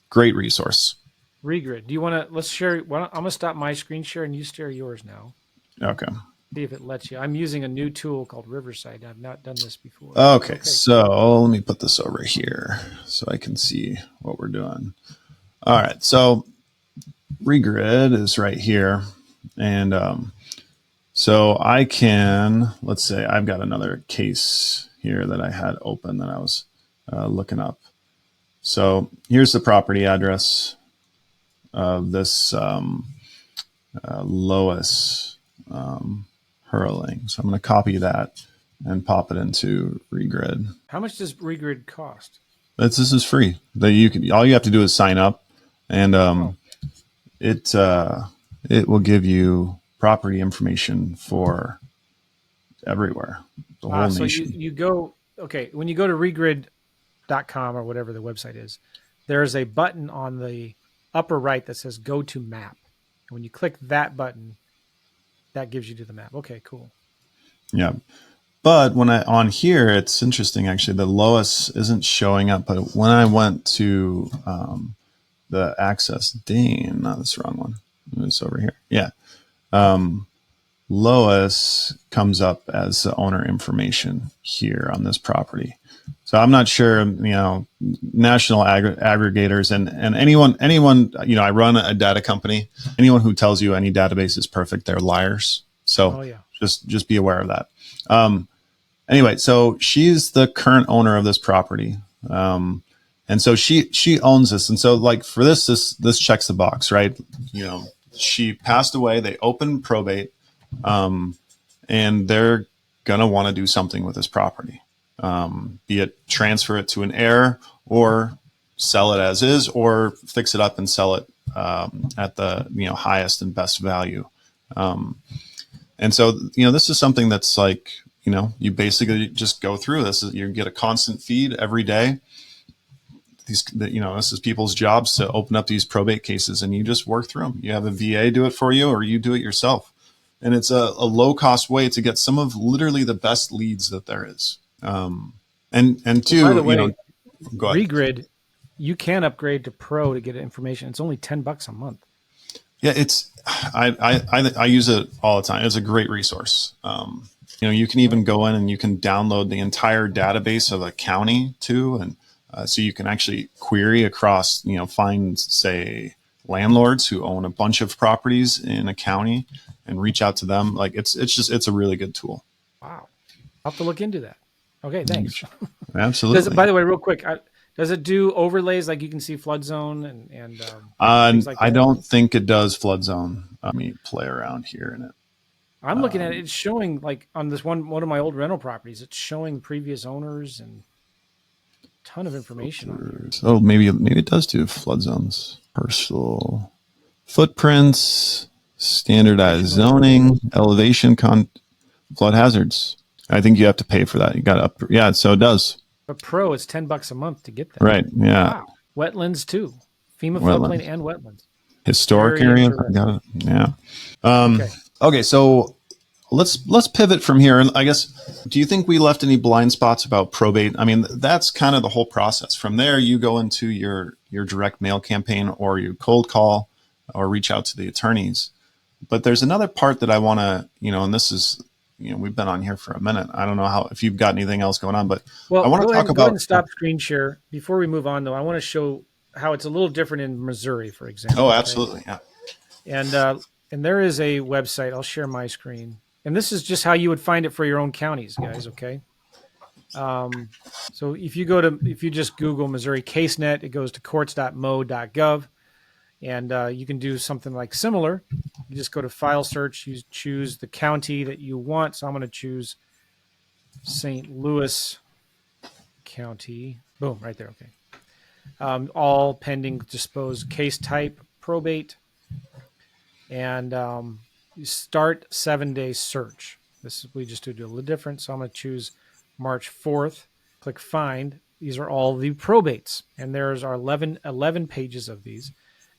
Great resource. Regrid. Do you want to? Let's share. I'm going to stop my screen share and you share yours now. Okay. See if it lets you. I'm using a new tool called Riverside. I've not done this before. Okay, Okay. so let me put this over here so I can see what we're doing. All right, so regrid is right here. And so I can, let's say I've got another case here that I had open that I was looking up. So here's the property address of this Lois Hurling. So I'm going to copy that and pop it into regrid. How much does regrid cost? This is free. That you can, all you have to do is sign up, and it will give you property information for everywhere, the whole So nation. you go, okay, when you go to regrid.com or whatever the website is, there's a button on the upper right that says go to map. And when you click that button, that gives you to the map. Okay, cool. Yeah. But when I on here, it's interesting actually. The Lois isn't showing up, but when I went to the access Dane, not this wrong one. It's over here. Yeah. Lois comes up as the owner information here on this property. So I'm not sure, national aggregators and anyone, I run a data company. Anyone who tells you any database is perfect, they're liars. So just be aware of that. Anyway, so she's the current owner of this property. And so she owns this. And so like for this checks the box, right? She passed away, they opened probate, and they're going to want to do something with this property, be it transfer it to an heir or sell it as is, or fix it up and sell it at the highest and best value. And so this is something that's like you basically just go through this. You get a constant feed every day. This is people's jobs to open up these probate cases, and you just work through them. You have a VA do it for you, or you do it yourself. And it's a low cost way to get some of literally the best leads that there is. And two, by the way, go ahead. Regrid, you can upgrade to Pro to get information. It's only $10 a month. Yeah, I use it all the time. It's a great resource. You can even go in and you can download the entire database of a county too, and so you can actually query across. Find say landlords who own a bunch of properties in a county and reach out to them. Like it's a really good tool. Wow, I'll have to look into that. Okay, thanks. Absolutely. By the way, real quick, does it do overlays like you can see flood zone and things like that? I don't think it does flood zone. Let me play around here in it. I'm looking at it. It's showing like on this one of my old rental properties. It's showing previous owners and a ton of information on there. Oh, maybe it does do flood zones, parcel footprints, standardized zoning, elevation, flood hazards. I think you have to pay for that. You got to yeah. So it does. But Pro, it's $10 a month to get that. Right. Yeah. Wow. Wetlands too. FEMA floodplain and wetlands. Historic area. I got it. Yeah. Okay. So let's pivot from here. And I guess, do you think we left any blind spots about probate? I mean, that's kind of the whole process. From there, you go into your direct mail campaign, or you cold call, or reach out to the attorneys. But there's another part that I want to, and this is, we've been on here for a minute. I don't know if you've got anything else going on, but I want to talk about. Go ahead and stop screen share. Before we move on, though, I want to show how it's a little different in Missouri, for example. Oh, absolutely. Okay? Yeah. And there is a website. I'll share my screen. And this is just how you would find it for your own counties, guys. Okay. So if you just Google Missouri CaseNet, it goes to courts.mo.gov. And you can do something like similar. You just go to file search, you choose the county that you want. So I'm going to choose St. Louis County. Boom, right there. Okay. All pending disposed case type, probate. And you start 7-day search. We just do a little different. So I'm going to choose March 4th, click find. These are all the probates. And there's our 11 pages of these.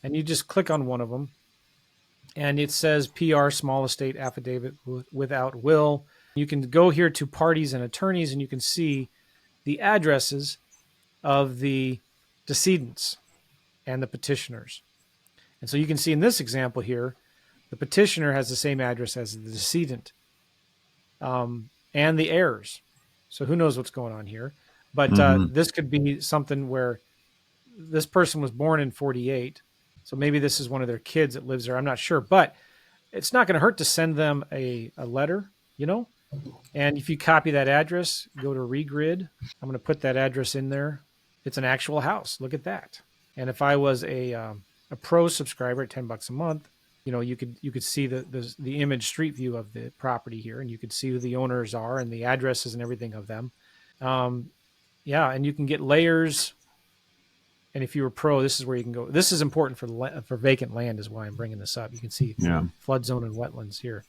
And you just click on one of them, and it says PR, small estate affidavit without will. You can go here to parties and attorneys, and you can see the addresses of the decedents and the petitioners. And so you can see in this example here, the petitioner has the same address as the decedent. and the heirs. So who knows what's going on here? But Mm-hmm. this could be something where this person was born in 48. So maybe this is one of their kids that lives there. I'm not sure, but it's not going to hurt to send them a letter, you know? And if you copy that address, go to regrid. I'm going to put that address in there. It's an actual house. Look at that. And if I was a pro subscriber at $10 a month, you know, you could see the image street view of the property here, and you could see who the owners are and the addresses and everything of them. Yeah, and you can get layers. And if you were pro, this is where you can go. This is important for vacant land, is why I'm bringing this up. You can see flood zone and wetlands here.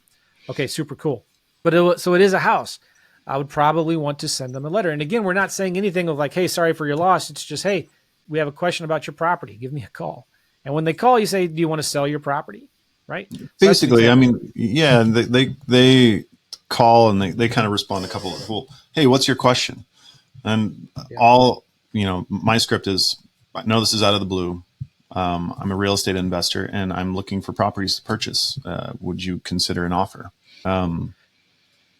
Okay, super cool. But so it is a house. I would probably want to send them a letter. And again, we're not saying anything of like, hey, sorry for your loss. It's just, hey, we have a question about your property. Give me a call. And when they call, you say, do you want to sell your property? Right? So basically, I mean, yeah, they call and they kind of respond a couple of, well, hey, what's your question? And all, you know, my script is, I know this is out of the blue. I'm a real estate investor and I'm looking for properties to purchase. Would you consider an offer?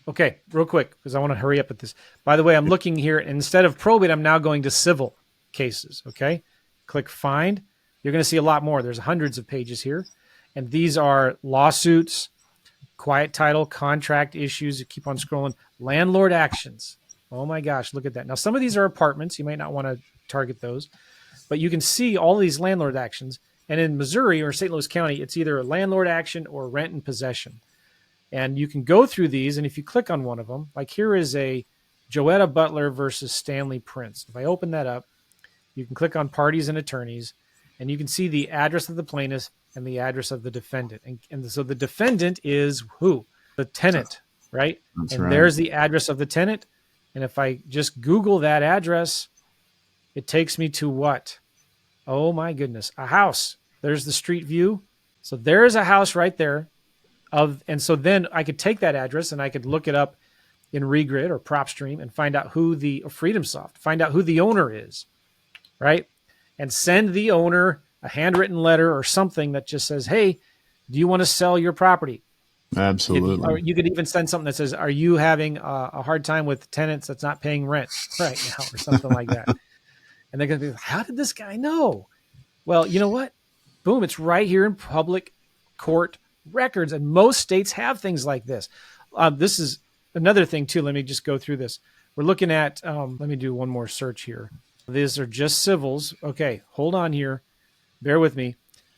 Okay, real quick, because I want to hurry up at this. By the way, I'm looking here. Instead of probate, I'm now going to civil cases. Okay, click find. You're going to see a lot more. There's hundreds of pages here. And these are lawsuits, quiet title, contract issues. You keep on scrolling. Landlord actions. Oh my gosh, look at that. Now, some of these are apartments. You might not want to target those. But you can see all these landlord actions. And in Missouri or St. Louis County, it's either a landlord action or rent and possession. And you can go through these, and if you click on one of them, like here is a Joetta Butler versus Stanley Prince. If I open that up, you can click on parties and attorneys, and you can see the address of the plaintiff and the address of the defendant. And so the defendant is who? The tenant, right? That's and right. There's the address of the tenant. And if I just Google that address, it takes me to what? Oh my goodness, a house. There's the street view. So there's a house right there. And so then I could take that address and I could look it up in Regrid or PropStream and find out who the FreedomSoft, find out who the owner is, right? And send the owner a handwritten letter or something that just says, hey, do you want to sell your property? Absolutely. Or you could even send something that says, are you having a hard time with tenants that's not paying rent right now or something like that? And they're going to be like, how did this guy know? Well, you know what? Boom, it's right here in public court records, and most states have things like this. This is another thing too. Let me just go through this. We're looking at, let me do one more search here. These are just civils. Okay, hold on here. Bear with me.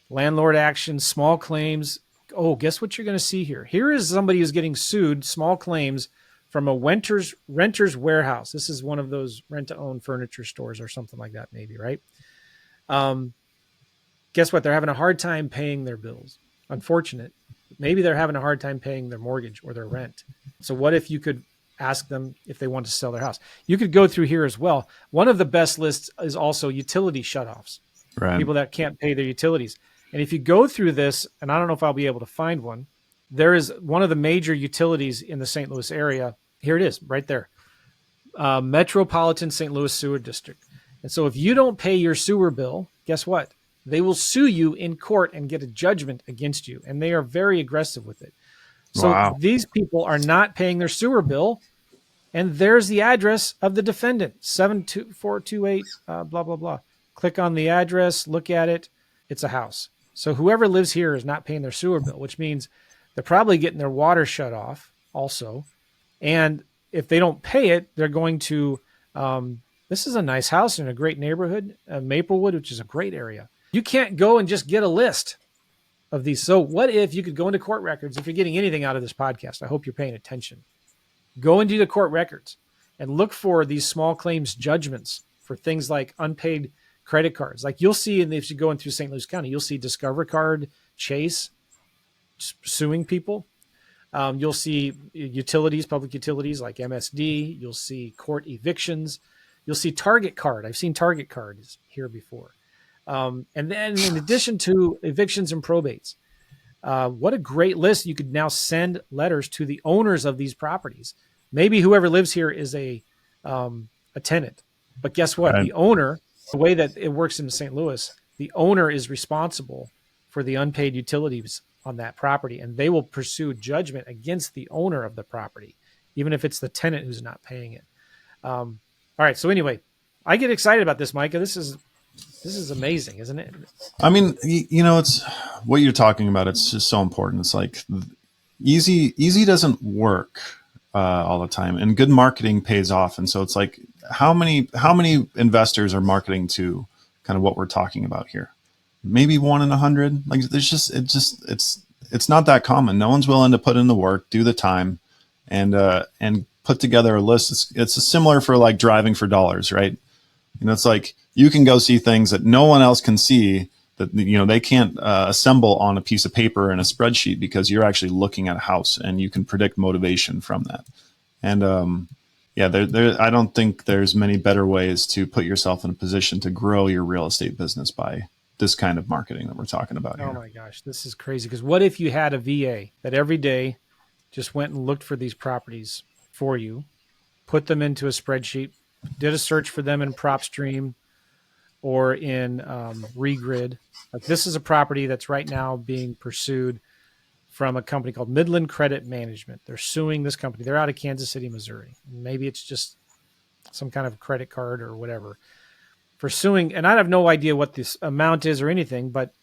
Landlord action, small claims. Oh, guess what you're going to see here? Here is somebody who's getting sued, small claims, from a renter's warehouse. This is one of those rent-to-own furniture stores or something like that, maybe, right? Guess what? They're having a hard time paying their bills. Unfortunate. Maybe they're having a hard time paying their mortgage or their rent. So what if you could ask them if they want to sell their house? You could go through here as well. One of the best lists is also utility shutoffs. Right. People that can't pay their utilities. And if you go through this, and I don't know if I'll be able to find one, there is one of the major utilities in the St. Louis area. Here it is, right there. Metropolitan St. Louis Sewer District. And so if you don't pay your sewer bill, guess what? They will sue you in court and get a judgment against you. And they are very aggressive with it. So These people are not paying their sewer bill. And there's the address of the defendant, 72428, blah, blah, blah. Click on the address, look at it. It's a house. So whoever lives here is not paying their sewer bill, which means they're probably getting their water shut off also. And if they don't pay it, they're going to, this is a nice house in a great neighborhood, Maplewood, which is a great area. You can't go and just get a list of these. So what if you could go into court records? If you're getting anything out of this podcast, I hope you're paying attention. Go into the court records and look for these small claims judgments for things like unpaid credit cards. Like you'll see, and if you're going through St. Louis County, you'll see Discover Card, Chase suing people. You'll see utilities, public utilities like MSD. You'll see court evictions. You'll see Target Card. I've seen Target Cards here before. And then in addition to evictions and probates, what a great list. You could now send letters to the owners of these properties. Maybe whoever lives here is a tenant, but guess what? The owner, the way that it works in St. Louis, the owner is responsible for the unpaid utilities on that property, and they will pursue judgment against the owner of the property even if it's the tenant who's not paying it. All right. So anyway, I get excited about this, Micah. This is amazing, isn't it? I mean, it's what you're talking about. It's just so important. It's like easy doesn't work all the time, and good marketing pays off. And so it's like, how many investors are marketing to kind of what we're talking about here? Maybe 1 in 100. Like, it's not that common. No one's willing to put in the work, do the time, and put together a list. It's similar for like driving for dollars, right? It's like, you can go see things that no one else can see, that they can't assemble on a piece of paper in a spreadsheet, because you're actually looking at a house and you can predict motivation from that. And I don't think there's many better ways to put yourself in a position to grow your real estate business by this kind of marketing that we're talking about here. Oh my gosh, this is crazy. Because what if you had a VA that every day just went and looked for these properties for you, put them into a spreadsheet, did a search for them in PropStream or in Regrid. Like, this is a property that's right now being pursued from a company called Midland Credit Management. They're suing this company. They're out of Kansas City, Missouri. Maybe it's just some kind of credit card or whatever for suing. And I have no idea what this amount is or anything, but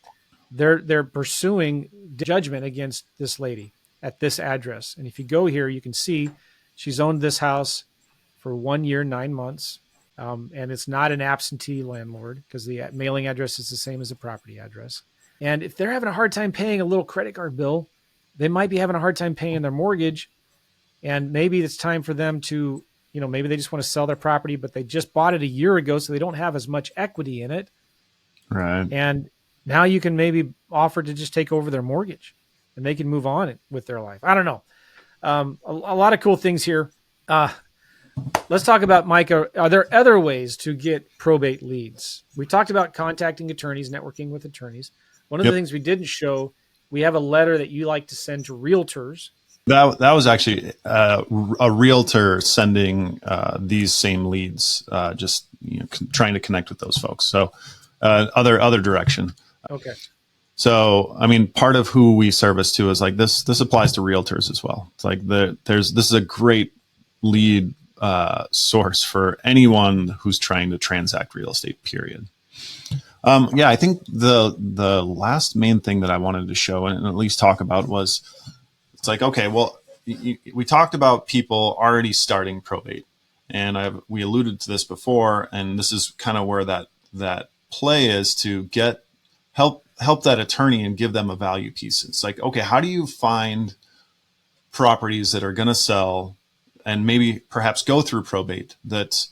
they're pursuing judgment against this lady at this address. And if you go here, you can see she's owned this house for 1 year, 9 months. And it's not an absentee landlord, because the mailing address is the same as the property address. And if they're having a hard time paying a little credit card bill, they might be having a hard time paying their mortgage. And maybe it's time for them to, maybe they just want to sell their property, but they just bought it a year ago, so they don't have as much equity in it. Right. And now you can maybe offer to just take over their mortgage and they can move on with their life. I don't know. A lot of cool things here. Let's talk about, Micah. Are there other ways to get probate leads? We talked about contacting attorneys, networking with attorneys. One of the things we didn't show, we have a letter that you like to send to realtors. That was actually a realtor sending these same leads, just trying to connect with those folks. So other direction. Okay. So, I mean, part of who we service too is like this applies to realtors as well. It's like this is a great lead source for anyone who's trying to transact real estate, period. I think the last main thing that I wanted to show and at least talk about was, it's like, okay, well, we talked about people already starting probate, and we alluded to this before, and this is kind of where that play is, to help that attorney and give them a value piece. It's like, okay, how do you find properties that are going to sell and maybe perhaps go through probate that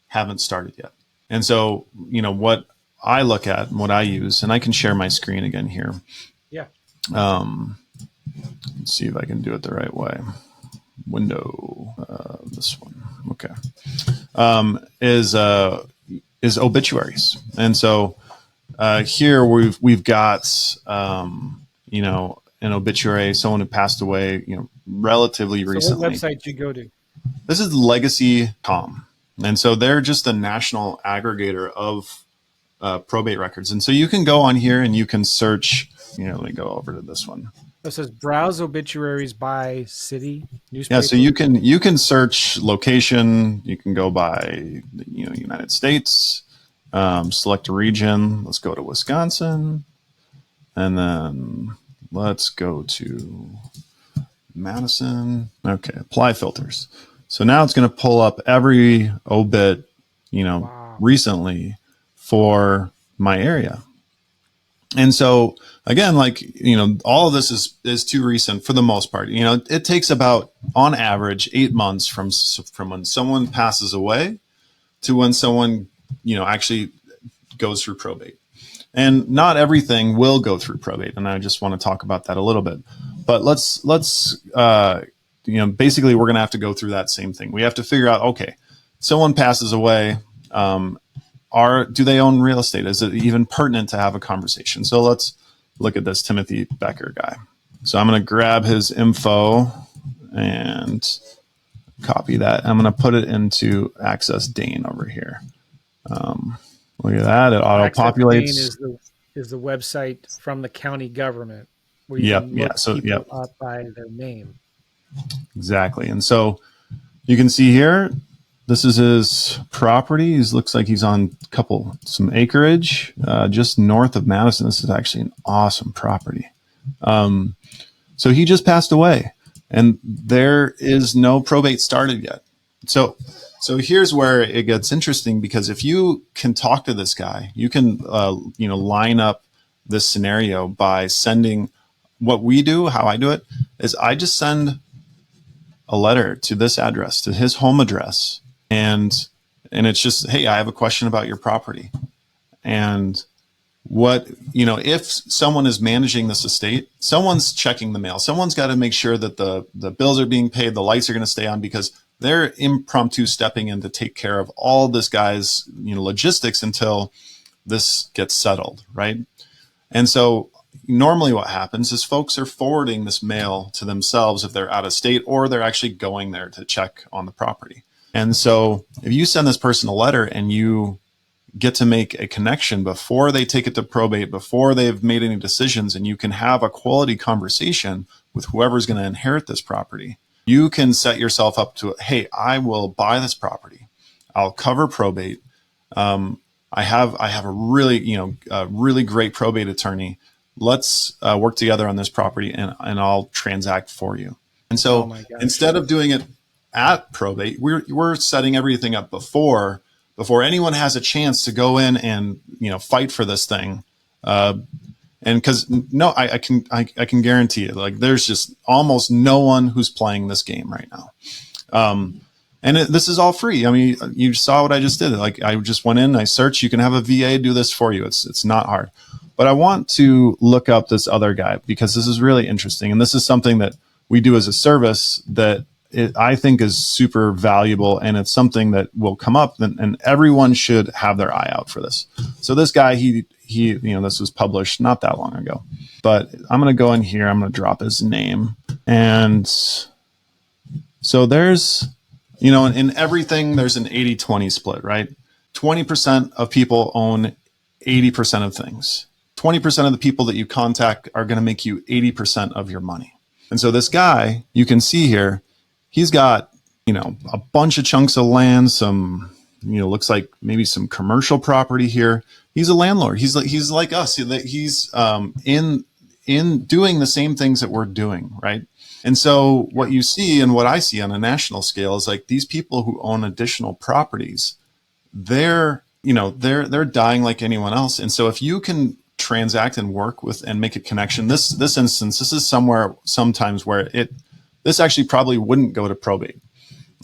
haven't started yet? And so, what I look at and what I use, and I can share my screen again here. Yeah. Let's see if I can do it the right way. Window, this one. Okay. Is obituaries. And so here we've got, an obituary, someone who passed away, relatively recently. What website do you go to? This is Legacy.com. And so they're just a national aggregator of probate records. And so you can go on here and you can search, let me go over to this one. It says browse obituaries by city, newspaper. Yeah, so you can search location. You can go by United States, select a region. Let's go to Wisconsin, and then let's go to Madison. Okay, apply filters. So now it's going to pull up every obit, recently for my area. And so again, all of this is too recent for the most part. It takes about, on average, 8 months from when someone passes away to when someone, actually goes through probate. And not everything will go through probate. And I just want to talk about that a little bit. But let's basically we're going to have to go through that same thing. We have to figure out, okay, someone passes away. Do they own real estate? Is it even pertinent to have a conversation? So let's look at this Timothy Becker guy. So I'm going to grab his info and copy that. I'm going to put it into Access Dane over here. Look at that. It auto populates. Is the website from the county government where you can look people up by their name. Exactly. And so you can see here, this is his property. He looks like he's on some acreage just north of Madison. This is actually an awesome property. So he just passed away, and there is no probate started yet. So here's where it gets interesting, because if you can talk to this guy, you can line up this scenario by sending what we do. How I do it is I just send a letter to this address, to his home address, and it's just, hey, I have a question about your property. And if someone is managing this estate, someone's checking the mail, someone's got to make sure that the bills are being paid, the lights are going to stay on, because they're impromptu stepping in to take care of all this guy's logistics until this gets settled, right? And so normally what happens is folks are forwarding this mail to themselves if they're out of state, or they're actually going there to check on the property. And so if you send this person a letter and you get to make a connection before they take it to probate, before they've made any decisions, and you can have a quality conversation with whoever's going to inherit this property, you can set yourself up to, hey, I will buy this property. I'll cover probate. I have a really great probate attorney. Let's work together on this property, and I'll transact for you. And so instead of doing it at probate, we're setting everything up before anyone has a chance to go in and fight for this thing. And because I can guarantee it, like, there's just almost no one who's playing this game right now. This is all free. I mean, you saw what I just did. Like, I just went in, I searched. You can have a VA do this for you. It's not hard. But I want to look up this other guy, because this is really interesting, and this is something that we do as a service that I think is super valuable, and it's something that will come up, and everyone should have their eye out for this. So this guy, he this was published not that long ago, but I'm going to go in here. I'm going to drop his name. And so there's, in everything, there's an 80-20 split, right? 20% of people own 80% of things. 20% of the people that you contact are going to make you 80% of your money. And so this guy, you can see here, he's got, a bunch of chunks of land, some, looks like maybe some commercial property here. He's a landlord. He's like us. He's in doing the same things that we're doing, right? And so what you see, and what I see on a national scale, is like these people who own additional properties, they're dying like anyone else. And so if you can transact and work with and make a connection, this instance, this is sometimes where this actually probably wouldn't go to probate.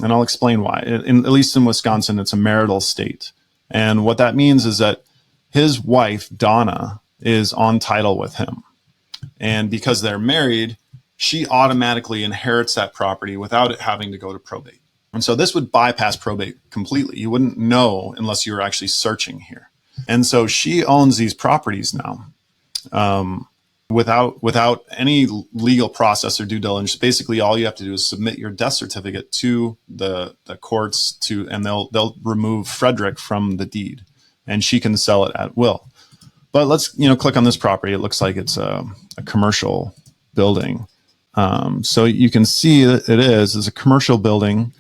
And I'll explain why. At least in Wisconsin, it's a marital state. And what that means is that his wife, Donna, is on title with him. And because they're married, she automatically inherits that property without it having to go to probate. And so this would bypass probate completely. You wouldn't know unless you were actually searching here. And so she owns these properties now. Without any legal process or due diligence. Basically, all you have to do is submit your death certificate to the courts and they'll remove Frederick from the deed, and she can sell it at will. But let's click on this property. It looks like it's a commercial building. So you can see that it is a commercial building.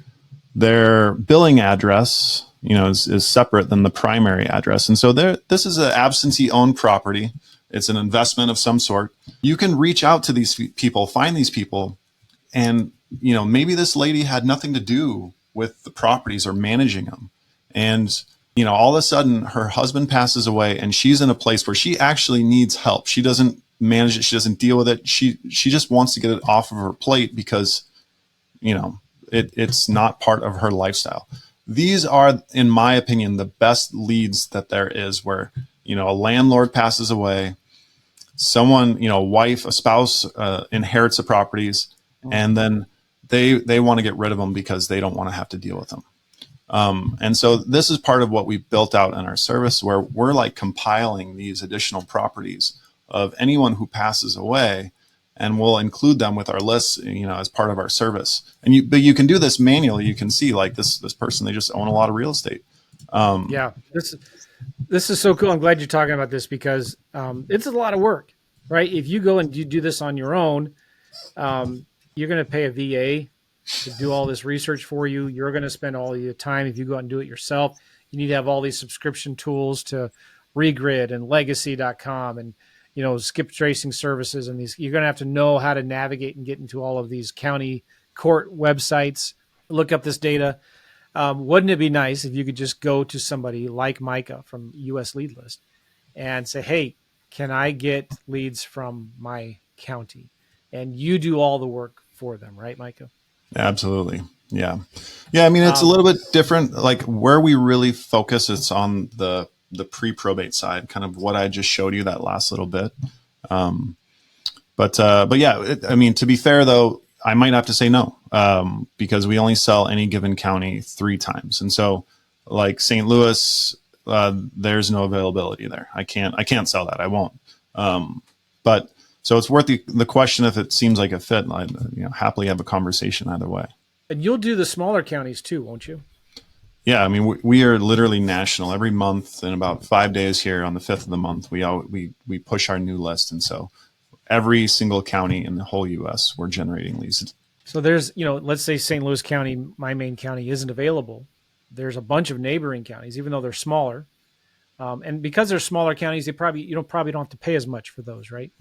Their billing address, is separate than the primary address, and so this is an absentee owned property. It's an investment of some sort. You can reach out to these people, find these people, and maybe this lady had nothing to do with the properties or managing them. And all of a sudden her husband passes away, and she's in a place where she actually needs help. She doesn't manage it. She doesn't deal with it. She just wants to get it off of her plate because it's not part of her lifestyle. These are, in my opinion, the best leads that there is, where a landlord passes away, someone, a wife, a spouse inherits the properties, and then they want to get rid of them because they don't want to have to deal with them. And so this is part of what we built out in our service, where we're like compiling these additional properties of anyone who passes away, and we'll include them with our list, as part of our service. But you can do this manually. You can see, like, this person, they just own a lot of real estate. This is so cool. I'm glad you're talking about this, because it's a lot of work, right? If you go and you do this on your own, you're going to pay a VA to do all this research for you. You're going to spend all your time if you go out and do it yourself. You need to have all these subscription tools to Regrid and Legacy.com and skip tracing services, and these. You're going to have to know how to navigate and get into all of these county court websites. Look up this data. Wouldn't it be nice if you could just go to somebody like Micah from US Lead List and say, hey, can I get leads from my county? And you do all the work for them, right, Micah? Absolutely. Yeah. Yeah. I mean, it's a little bit different. Like where we really focus, it's on the pre-probate side, kind of what I just showed you that last little bit. But yeah, I mean, to be fair though, I might have to say no, because we only sell any given county 3 times. And so like St. Louis, there's no availability there. I can't sell that. I won't. But so it's worth the question if it seems like a fit. I'd happily have a conversation either way. And you'll do the smaller counties too, won't you? Yeah, I mean we are literally national. Every month in about 5 days here on the 5th of the month, we push our new list, and so every single county in the whole U.S. we're generating leads. So there's let's say St. Louis County, my main county, isn't available. There's a bunch of neighboring counties, even though they're smaller, and because they're smaller counties, they probably don't have to pay as much for those, right?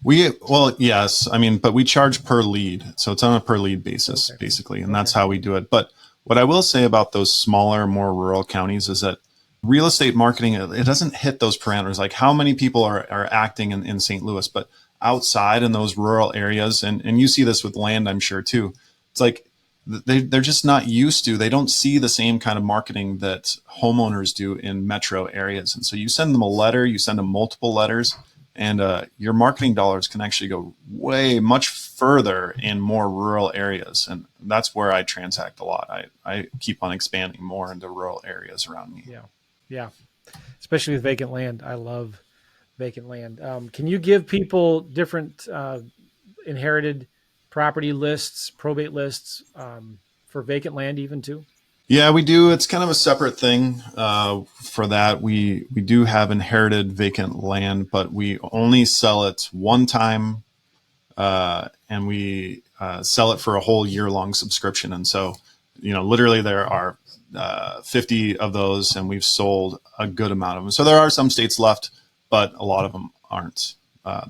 Well, yes. I mean, but we charge per lead. So it's on a per lead basis, basically. And that's how we do it. But what I will say about those smaller, more rural counties is that real estate marketing, it doesn't hit those parameters. Like how many people are acting in St. Louis, but outside in those rural areas, and you see this with land, I'm sure too. It's like they're just not used to, they don't see the same kind of marketing that homeowners do in metro areas. And so you send them a letter, you send them multiple letters, and your marketing dollars can actually go much further in more rural areas. And that's where I transact a lot. I keep on expanding more into rural areas around me. Yeah. Especially with vacant land. I love vacant land. Can you give people different inherited property lists, probate lists for vacant land even too? Yeah, we do. It's kind of a separate thing for that. We do have inherited vacant land, but we only sell it one time, and we sell it for a whole year-long subscription. And so, literally there are 50 of those, and we've sold a good amount of them. So there are some states left, but a lot of them aren't.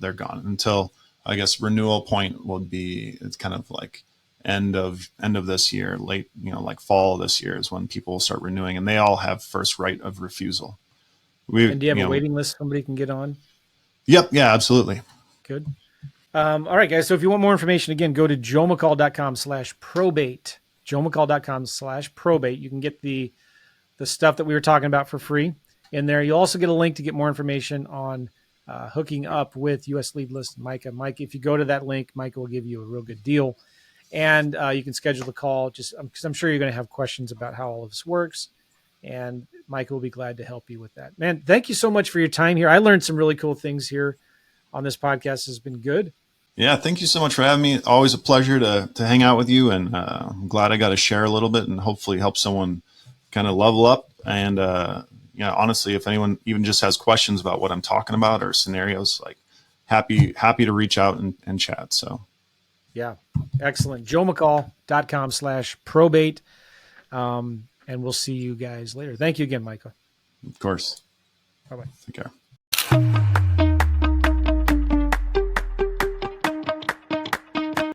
They're gone until, I guess, renewal point would be, it's kind of like end of this year, late, like fall of this year is when people will start renewing, and they all have first right of refusal. And do you have a waiting list somebody can get on? Yep. Yeah, absolutely. Good. All right, guys. So if you want more information, again, go to joemccall.com/probate, joemccall.com/probate. You can get the stuff that we were talking about for free in there. You'll also get a link to get more information on hooking up with US Lead List and Micah. Mike, if you go to that link, Micah will give you a real good deal. And you can schedule the call because I'm sure you're going to have questions about how all of this works. And Micah will be glad to help you with that. Man, thank you so much for your time here. I learned some really cool things here on this podcast. It's been good. Yeah, thank you so much for having me. Always a pleasure to hang out with you. And I'm glad I got to share a little bit and hopefully help someone kind of level up. And, honestly, if anyone even just has questions about what I'm talking about or scenarios, like happy to reach out and chat. So. Yeah. Excellent. joemccall.com/probate. And we'll see you guys later. Thank you again, Michael. Of course. Bye-bye. Take care.